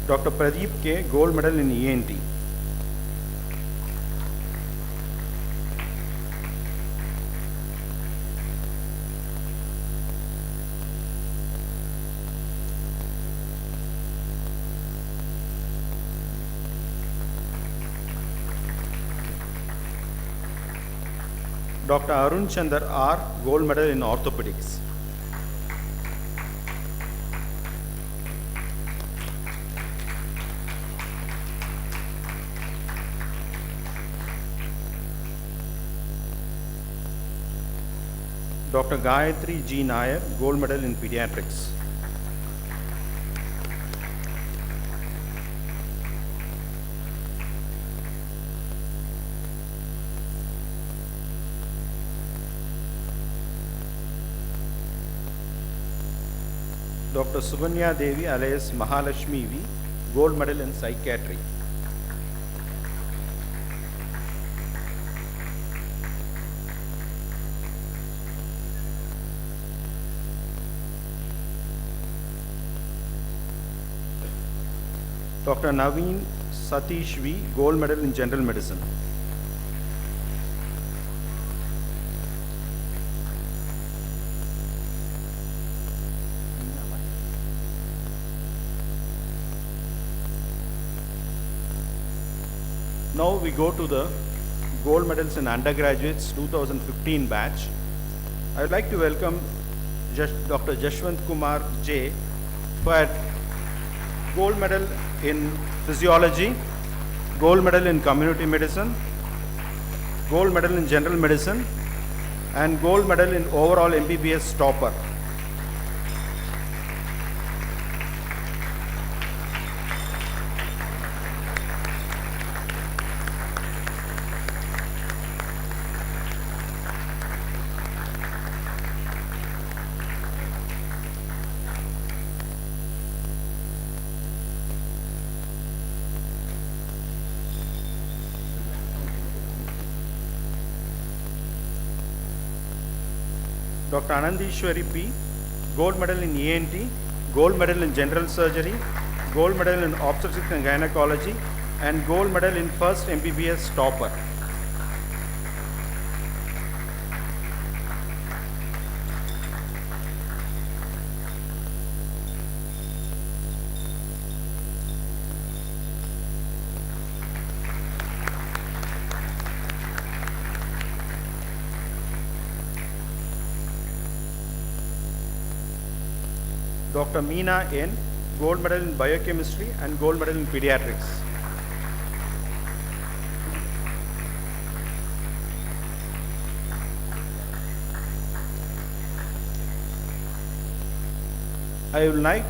Dr. Pradeep K, gold medal in ENT. Dr. Arun Chandar R, gold medal in orthopedics. Dr. Gayatri G. Nair, gold medal in pediatrics. Dr. Subhanya Devi alias Mahalashmi V, gold medal in psychiatry. Dr. Naveen Satish V, gold medal in general medicine. Now we go to the gold medals in undergraduates 2015 batch. I would like to welcome Dr. Jashwant Kumar J, who had gold medal in physiology, gold medal in community medicine, gold medal in general medicine, and gold medal in overall MBBS topper. Dr. Anandishwari P, gold medal in ENT, gold medal in general surgery, gold medal in obstetrics and gynecology, and gold medal in first MBBS topper. Dr. Meena N, gold medal in biochemistry and gold medal in pediatrics. I would like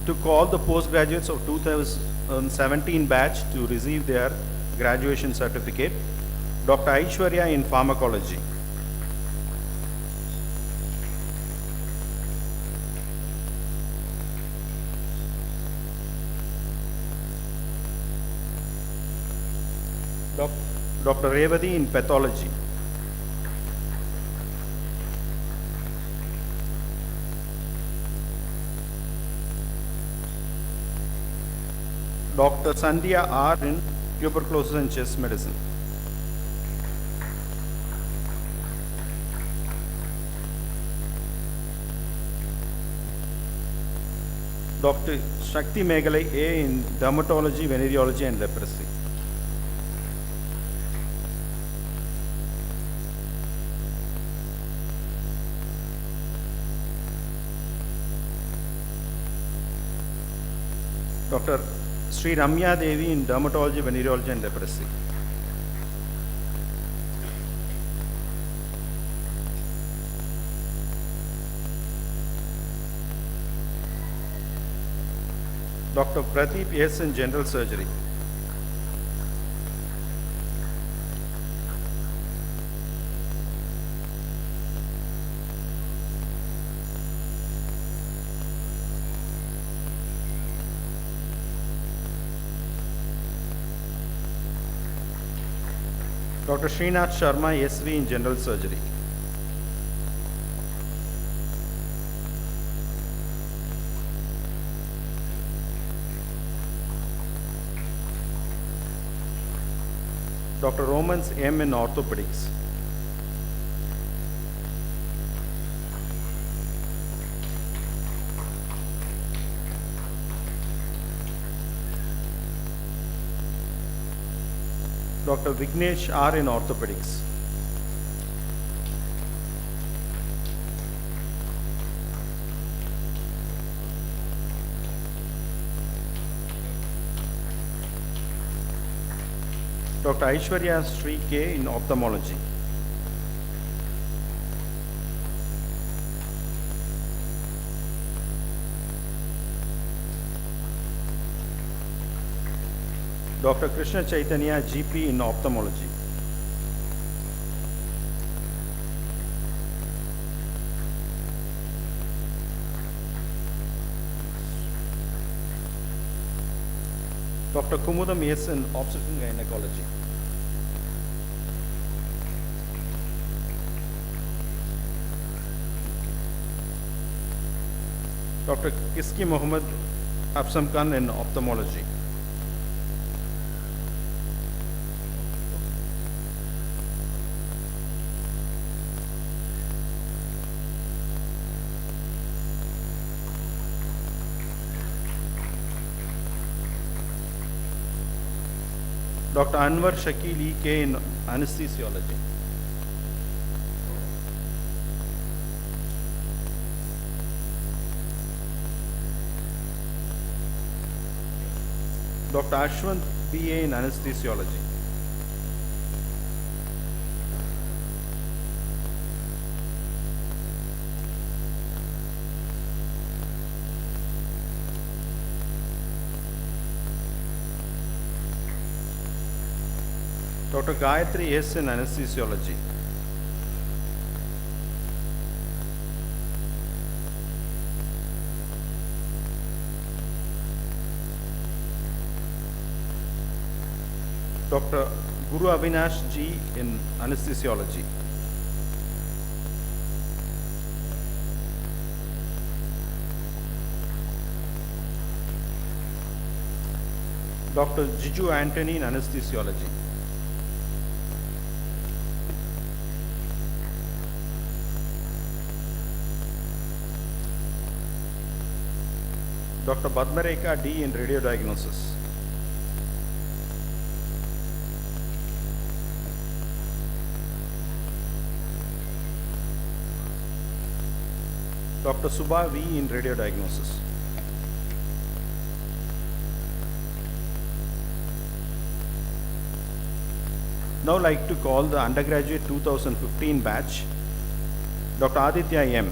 to call the postgraduates of 2017 batch to receive their graduation certificate. Dr. Aishwarya in pharmacology. Dr. Revati in pathology. Dr. Sandhya R in tuberculosis and chest medicine. Dr. Shakti Meghalai A in dermatology, venereology and leprosy. Dr. Sri Ramya Devi in dermatology, venereology and leprosy. Dr. Pradeep S in general surgery. Dr. Srinath Sharma SV in general surgery. Dr. Romans M in orthopedics. Dr. Vignesh R in orthopedics. Dr. Aishwarya Sri K in ophthalmology. Dr. Krishna Chaitanya GP in ophthalmology. Dr. Kumudam S in obstetrics and gynecology. Dr. Kiski Mohammed Afsam Khan in ophthalmology. Dr. Anwar Shakil E. K in anesthesiology. Dr. Ashwant B. A. in anesthesiology. Dr. Gayatri S. in anesthesiology. Dr. Guru Avinash G. in anesthesiology. Dr. Jiju Anthony in anesthesiology. Dr. Padmareka D. in radiodiagnosis. Dr. Subha V. in radiodiagnosis. Now like to call the undergraduate 2015 batch, Dr. Aditya M.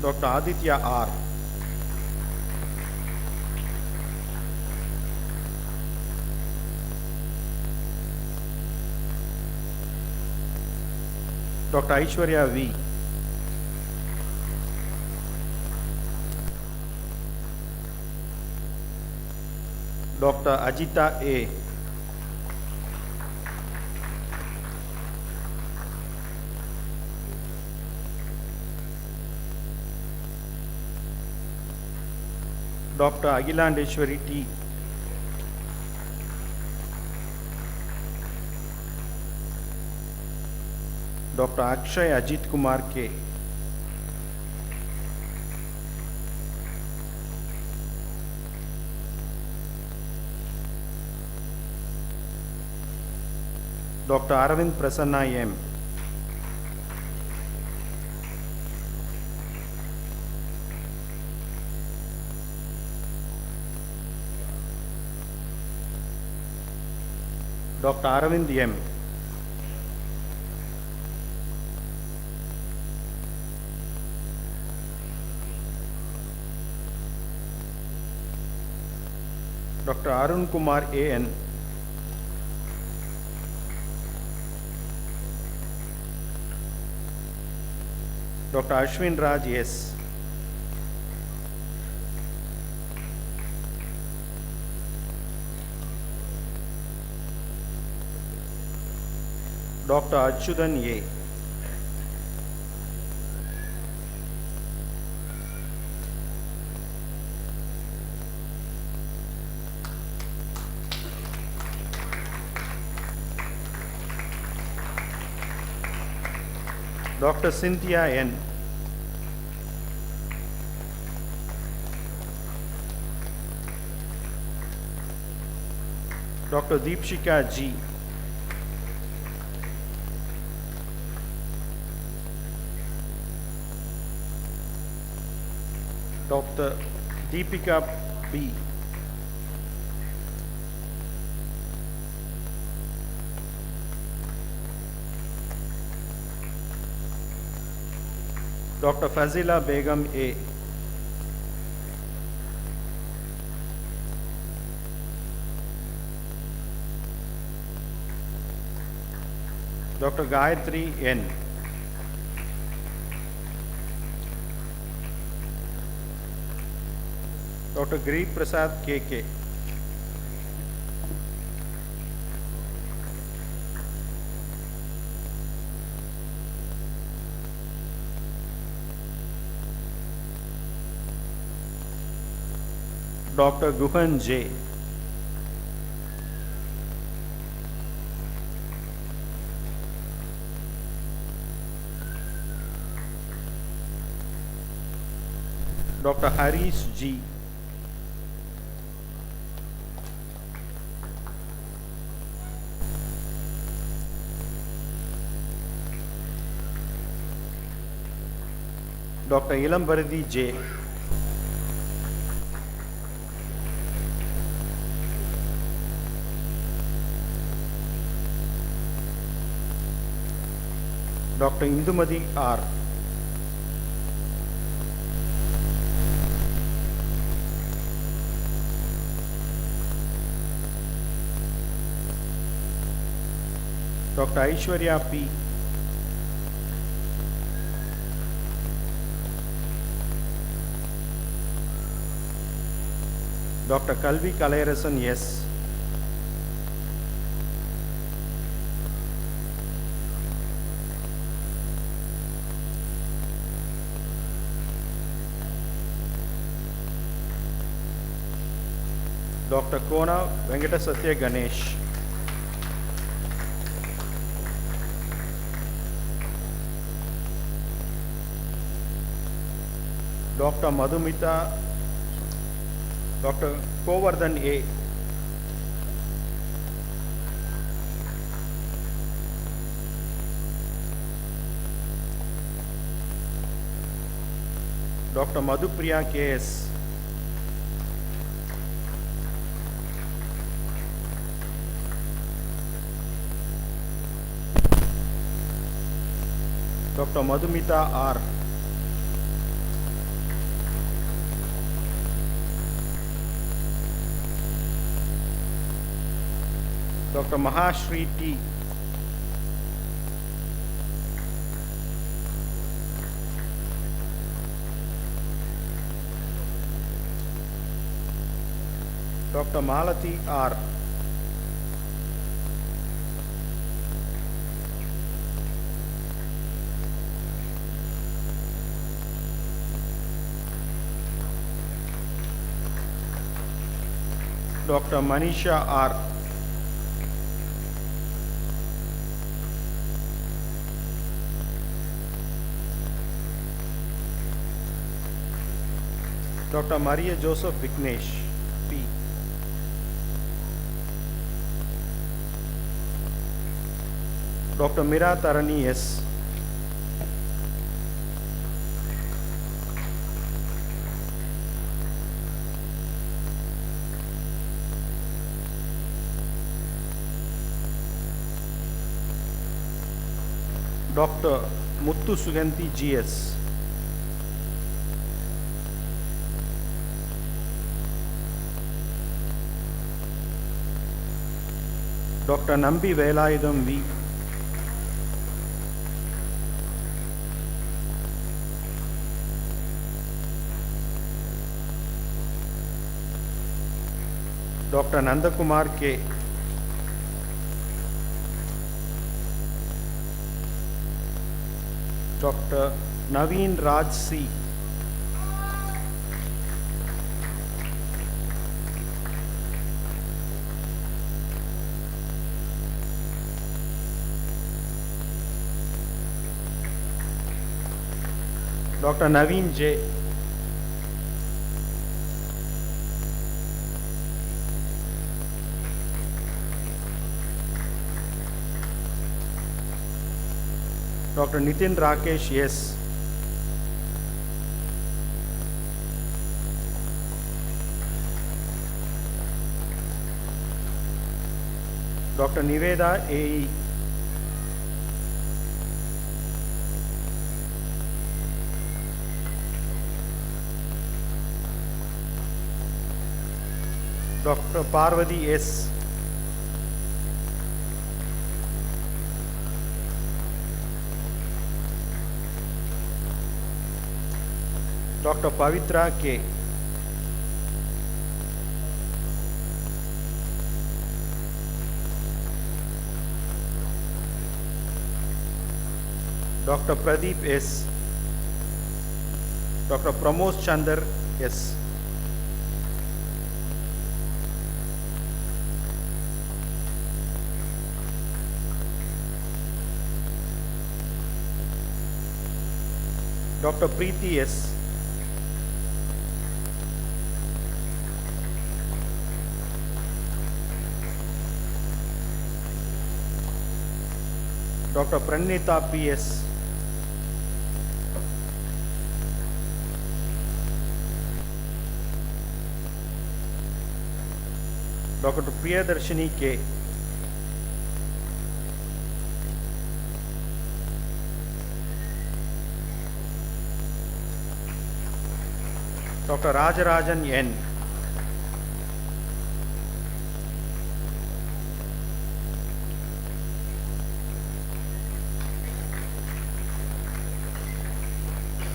Dr. Aditya R. Dr. Aishwarya V. Dr. Ajita A. Dr. Agilandeshwari T. Dr. Akshay Ajit Kumar K. Dr. Aravind Prasanna M. Dr. Aravind M. Dr. Arun Kumar A.N. Dr. Ashwin Raj S. Dr. Achudan A. Dr. Cynthia N. Dr. Deepshika G. Dr. Deepika B. Dr. Fazila Begum A. Dr. Gayatri N. Dr. Giri Prasad KK. Dr. Guhan J. Dr. Harish G. Dr. Ilambaradi J. Dr. Indumadi R. Dr. Aishwarya P. Dr. Kalvi Kalayarasan S. Dr. Kona Venkatasatya Ganesh. Dr. Madhumita, Dr. Govardhan A. Dr. Madhupriya K.S. Dr. Madhumita R. Dr. Mahashri T. Dr. Malati R. Dr. Manisha R. Dr. Maria Joseph Vignesh P. Dr. Mira Tarani S. Dr. Muttu Suganti GS. Dr. Nambi Velayudam V. Dr. Nandakumar K. Dr. Naveen Raj C. Dr. Naveen J. Dr. Nitin Rakesh S. Dr. Niveda AE. Dr. Parvati S. Dr. Pavitra K. Dr. Pradeep S. Dr. Pramod Chandar S. Dr. Preeti S. Dr. Pranita P.S. Dr. Priyadarshini K. Dr. Rajarajan N.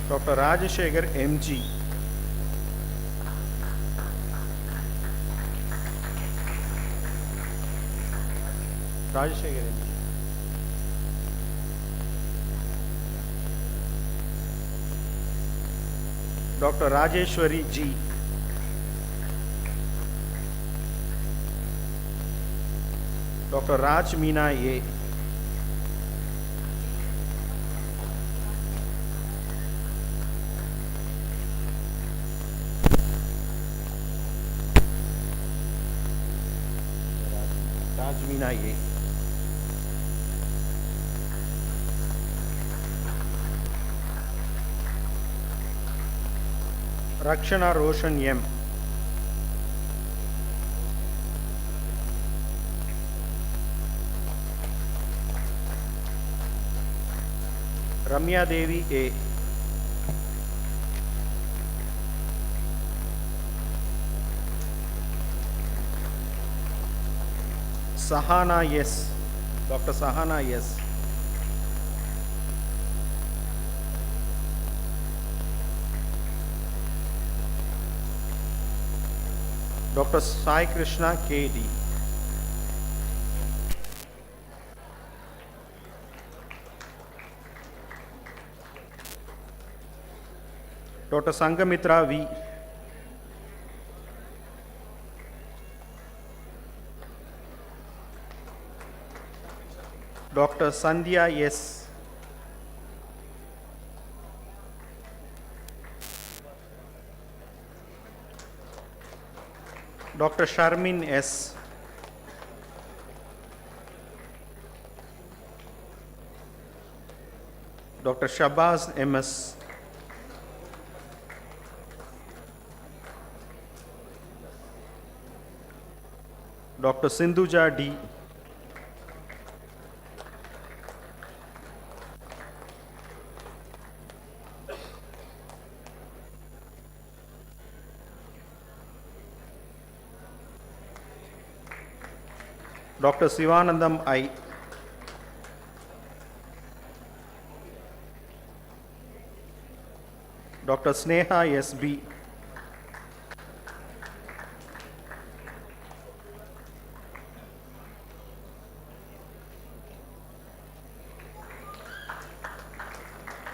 Dr. Rajashekhar M.G. Rajashekhar M.G. Dr. Rajeshwari G. Dr. Raj Meena A. Raj Meena A. Rakshana Roshan M. Ramya Devi A. Sahana S. Dr. Sahana S. Dr. Sai Krishna KD. Dr. Sangamitra V. Dr. Sandhya S. Dr. Sharmin S. Dr. Shabazz MS. Dr. Sindhuja D. Dr. Sivanandam I. Dr. Sneha SB.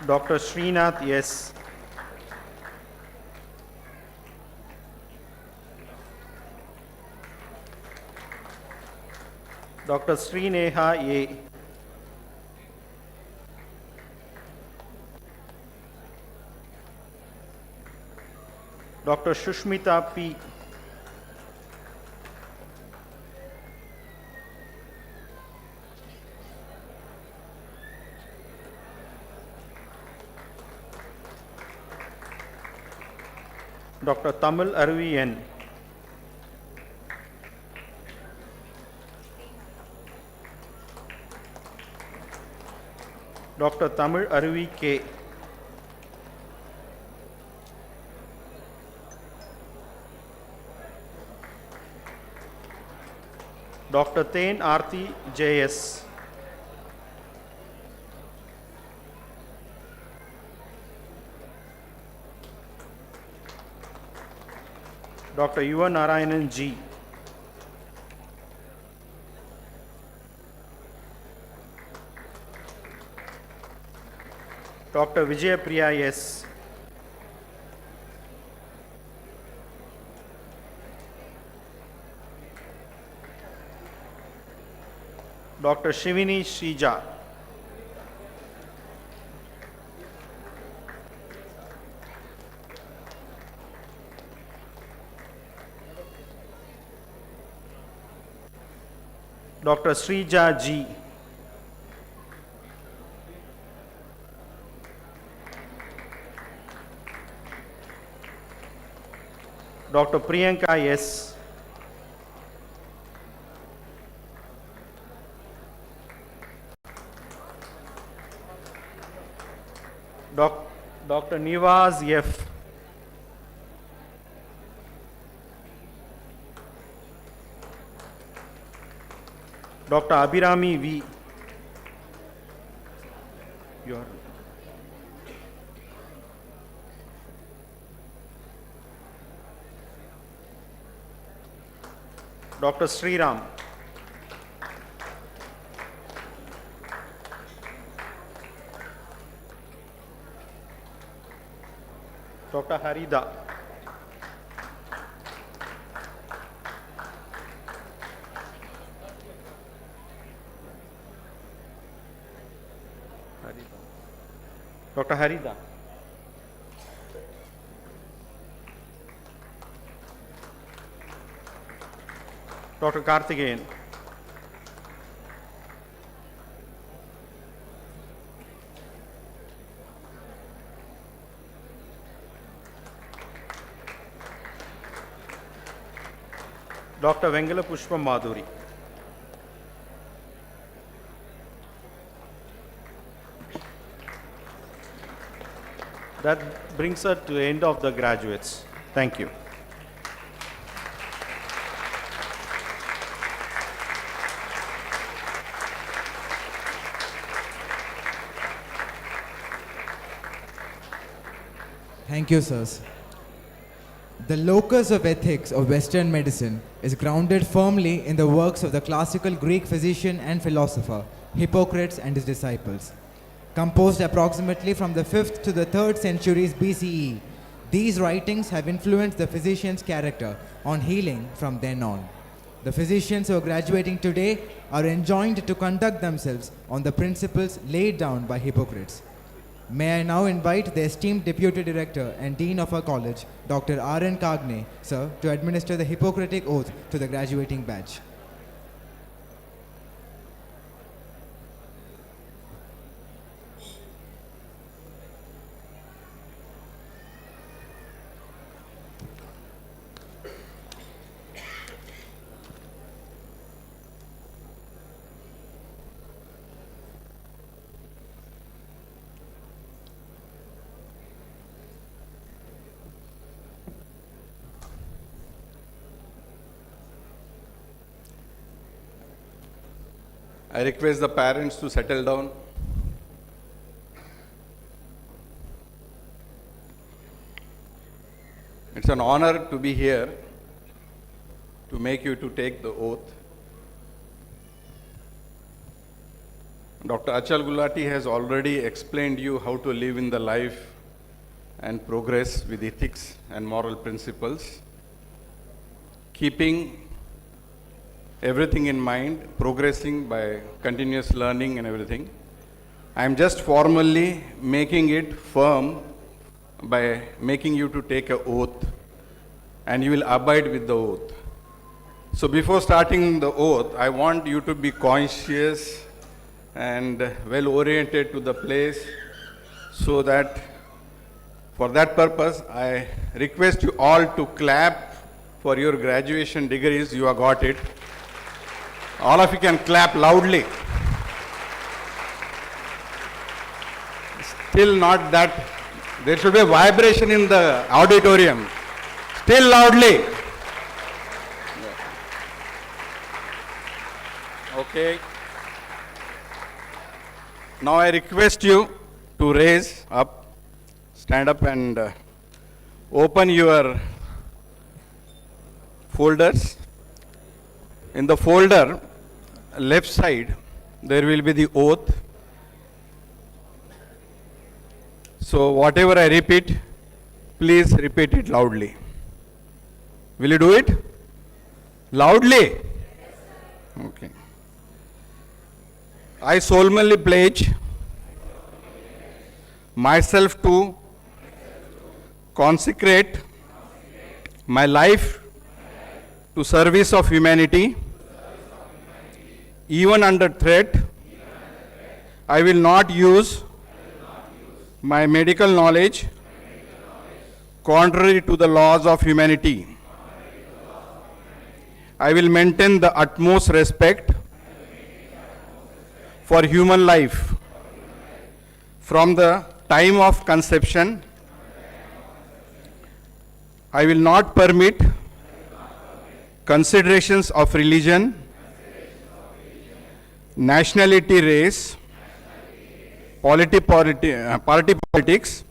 Dr. Srinath S. Dr. Srineha A. Dr. Shushmita P. Dr. Tamil Arvi N. Dr. Tamil Arvi K. Dr. Tain Arti JS. Dr. Yuva Narayanan G. Dr. Vijay Priya S. Dr. Shivini Shrija. Dr. Srija G. Dr. Priyanka S. Dr. Nivaz F. Dr. Abhirami V. Your Dr. Sriram. Dr. Harida. Dr. Harida. Dr. Karthikeyan. Dr. Vengala Pushpa Madhuri. That brings us to the end of the graduates. Thank you. Thank you, sirs. The locus of ethics of Western medicine is grounded firmly in the works of the classical Greek physician and philosopher Hippocrates and his disciples. Composed approximately from the 5th to the 3rd centuries BCE, these writings have influenced the physician's character on healing from then on. The physicians who are graduating today are enjoined to conduct themselves on the principles laid down by Hippocrates. May I now invite the esteemed Deputy Director and Dean of our college, Dr. R.N. Kagne, sir, to administer the Hippocratic oath to the graduating batch. I request the parents to settle down. It's an honor to be here to make you to take the oath. Dr. Achal Gulati has already explained you how to live in the life and progress with ethics and moral principles, keeping everything in mind, progressing by continuous learning and everything. I am just formally making it firm by making you to take an oath, and you will abide with the oath. So before starting the oath, I want you to be conscious and well oriented to the place, so that for that purpose, I request you all to clap for your graduation degrees. You have got it. All of you can clap loudly. Still not that. There should be a vibration in the auditorium. Still loudly. Okay. Now I request you to raise up, stand up and open your folders. In the folder, left side, there will be the oath. So whatever I repeat, please repeat it loudly. Will you do it? Loudly? Okay. I solemnly pledge myself to consecrate my life to service of humanity. Even under threat, I will not use my medical knowledge contrary to the laws of humanity. I will maintain the utmost respect for human life from the time of conception. I will not permit considerations of religion, nationality, race, party politics,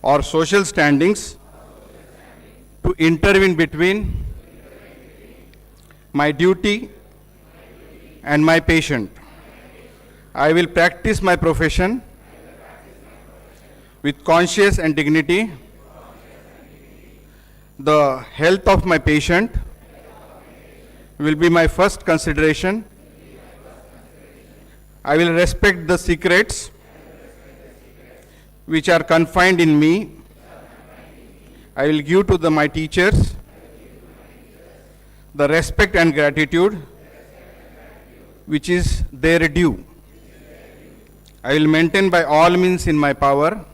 or social standings to intervene between my duty and my patient. I will practice my profession with conscience and dignity. The health of my patient will be my first consideration. I will respect the secrets which are confined in me. I will give to my teachers the respect and gratitude which is their due. I will maintain by all means in my power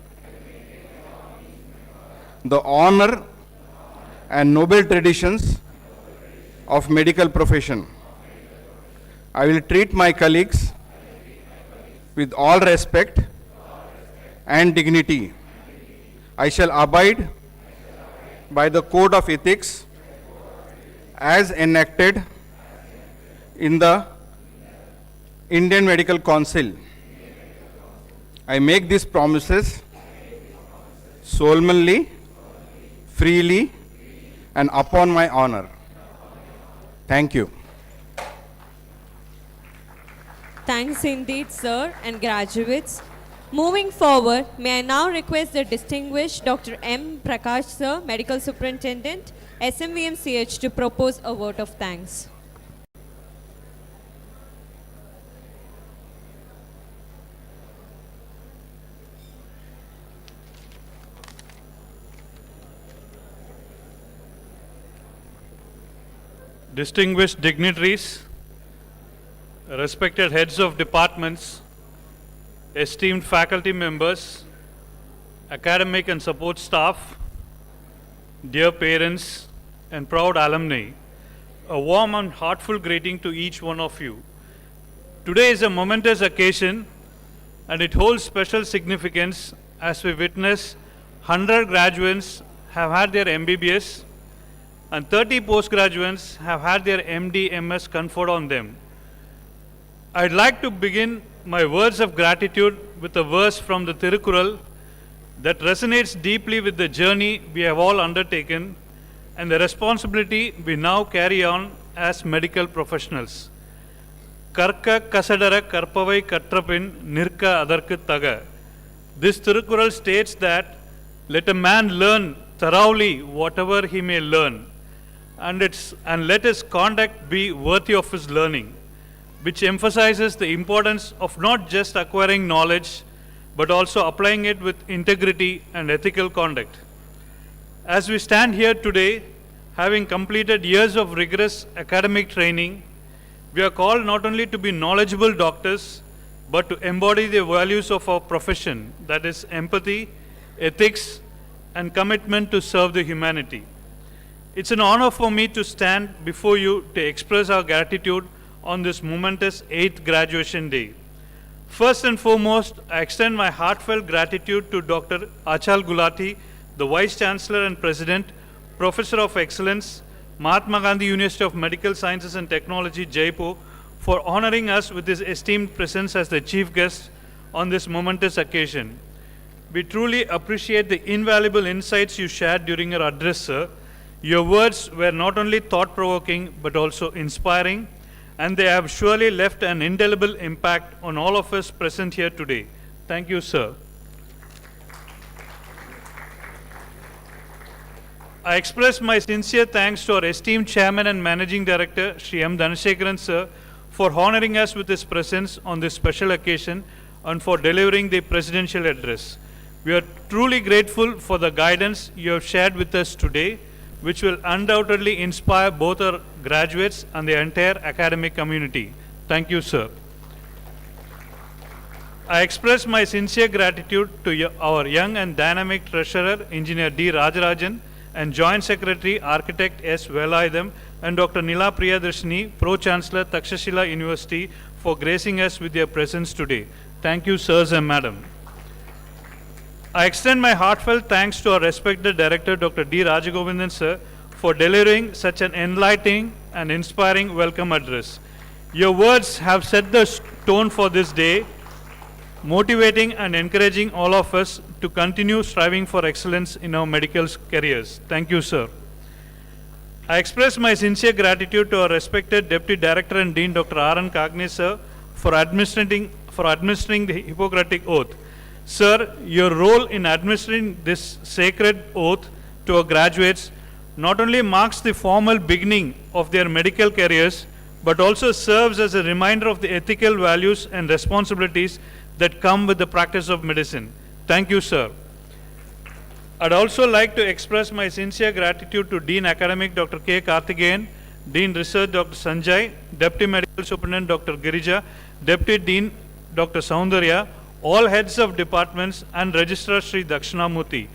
the honor and noble traditions of medical profession. I will treat my colleagues with all respect and dignity. I shall abide by the code of ethics as enacted in the Indian Medical Council. I make these promises solemnly, freely, and upon my honor. Thank you. Thanks indeed, sir and graduates. Moving forward, may I now request the distinguished Dr. M. Prakash, sir, Medical Superintendent, SMVMCH, to propose a vote of thanks. Distinguished dignitaries, respected heads of departments, esteemed faculty members, academic and support staff, dear parents and proud alumni, a warm and heartfelt greeting to each one of you. Today is a momentous occasion and it holds special significance as we witness 100 graduates have had their MBBS and 30 postgraduates have had their MD, MS conferred on them. I'd like to begin my words of gratitude with a verse from the Tirukkural that resonates deeply with the journey we have all undertaken and the responsibility we now carry on as medical professionals. Karka kasadara karpavai katrapin nirka adarku taga. This Tirukkural states that let a man learn thoroughly whatever he may learn, and let his conduct be worthy of his learning, which emphasizes the importance of not just acquiring knowledge, but also applying it with integrity and ethical conduct. As we stand here today, having completed years of rigorous academic training, we are called not only to be knowledgeable doctors, but to embody the values of our profession, that is empathy, ethics, and commitment to serve the humanity. It's an honor for me to stand before you to express our gratitude on this momentous 8th graduation day. First and foremost, I extend my heartfelt gratitude to Dr. Achal Gulati, the Vice Chancellor and President, Professor of Excellence, Mahatma Gandhi University of Medical Sciences and Technology, Jaipur, for honoring us with his esteemed presence as the chief guest on this momentous occasion. We truly appreciate the invaluable insights you shared during your address, sir. Your words were not only thought-provoking, but also inspiring, and they have surely left an indelible impact on all of us present here today. Thank you, sir. I express my sincere thanks to our esteemed Chairman and Managing Director, Shri M. Dhanasekaran, sir, for honoring us with his presence on this special occasion and for delivering the presidential address. We are truly grateful for the guidance you have shared with us today, which will undoubtedly inspire both our graduates and the entire academic community. Thank you, sir. I express my sincere gratitude to our young and dynamic Treasurer, Engineer D. Rajarajan, and Joint Secretary, Architect S. Velaidam, and Dr. Nila Priyadarshini, Pro-Chancellor, Takshashila University, for gracing us with their presence today. Thank you, sirs and madam. I extend my heartfelt thanks to our respected Director, Dr. D. Rajagovindan, sir, for delivering such an enlightening and inspiring welcome address. Your words have set the tone for this day, motivating and encouraging all of us to continue striving for excellence in our medical careers. Thank you, sir. I express my sincere gratitude to our respected Deputy Director and Dean, Dr. R.N. Kagne, sir, for administering the Hippocratic oath. Sir, your role in administering this sacred oath to our graduates not only marks the formal beginning of their medical careers, but also serves as a reminder of the ethical values and responsibilities that come with the practice of medicine. Thank you, sir. I'd also like to express my sincere gratitude to Dean Academic Dr. K. Karthikeyan, Dean Research Dr. Sanjay, Deputy Medical Superintendent Dr. Girija, Deputy Dean Dr. Soundarya, all heads of departments and Registrar Sri Dakshinamurthy.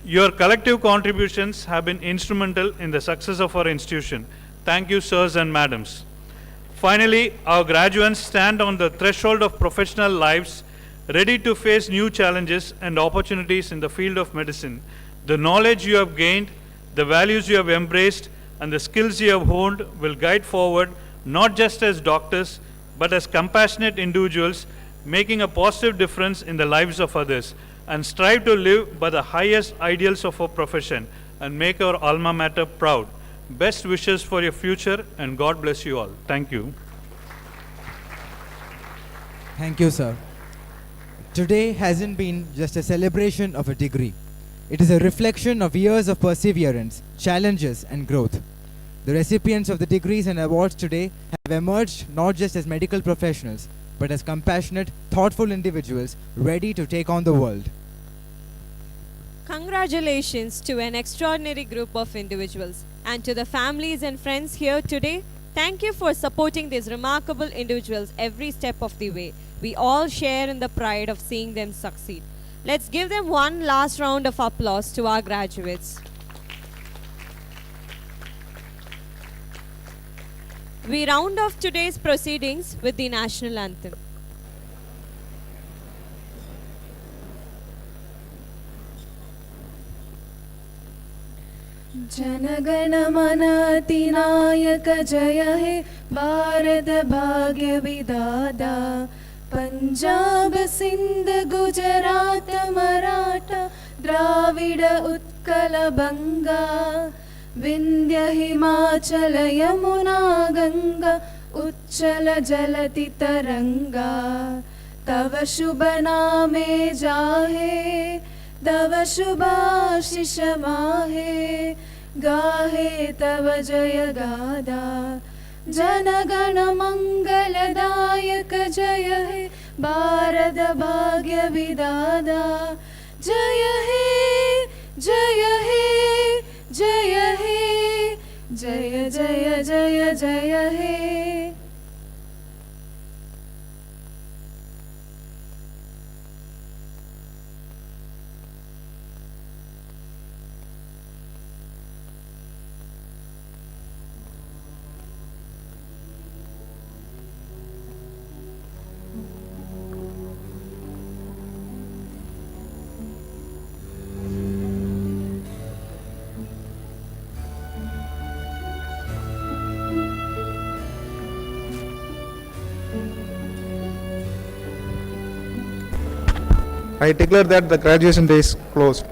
Your collective contributions have been instrumental in the success of our institution. Thank you, sirs and madams. Finally, our graduates stand on the threshold of professional lives, ready to face new challenges and opportunities in the field of medicine. The knowledge you have gained, the values you have embraced, and the skills you have honed will guide forward not just as doctors, but as compassionate individuals, making a positive difference in the lives of others, and strive to live by the highest ideals of our profession. and make our alma mater proud. Best wishes for your future, and God bless you all. Thank you. Thank you, sir. Today hasn't been just a celebration of a degree. It is a reflection of years of perseverance, challenges, and growth. The recipients of the degrees and awards today have emerged not just as medical professionals, but as compassionate, thoughtful individuals ready to take on the world. Congratulations to an extraordinary group of individuals, and to the families and friends here today. Thank you for supporting these remarkable individuals every step of the way. We all share in the pride of seeing them succeed. Let's give them one last round of applause to our graduates. We round off today's proceedings with the national anthem. जनगण मन अधिनायक जय हे भारत भाग्य विधाता पंजाब सिंध गुजरात मराठा द्राविड उत्कल बंगा विंध्य हिमाचल यमुना गंगा उच्चल जलति तरंगा तव शुभ नामे जाहे तव शुभाशिष माहे गाहे तव जय गादा जनगण मंगलदायक जय हे भारत भाग्य विधाता जय हे जय हे जय हे जय जय जय जय हे. I declare that the graduation day is closed.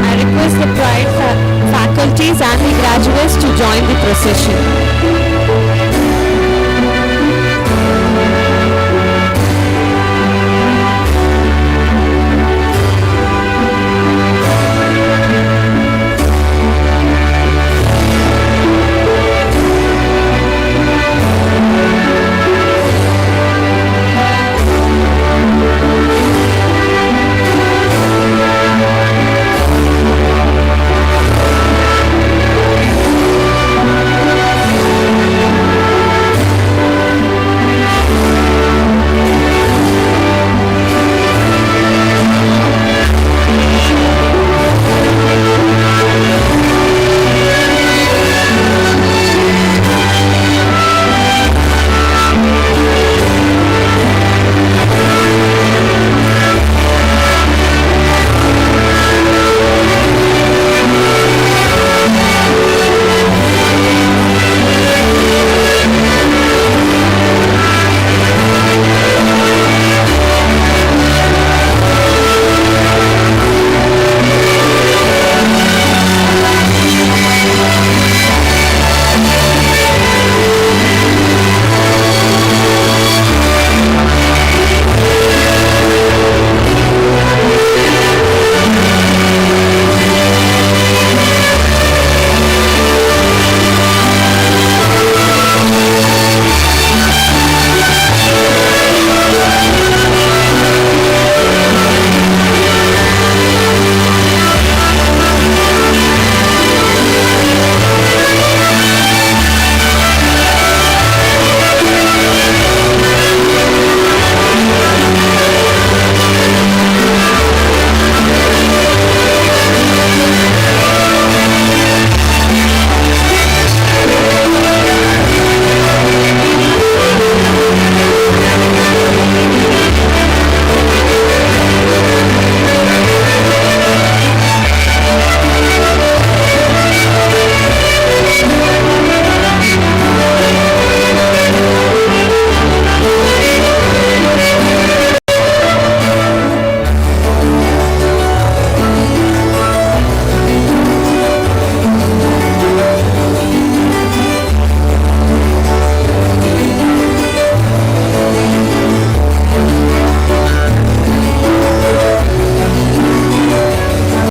I request the pride faculties and the graduates to join the procession.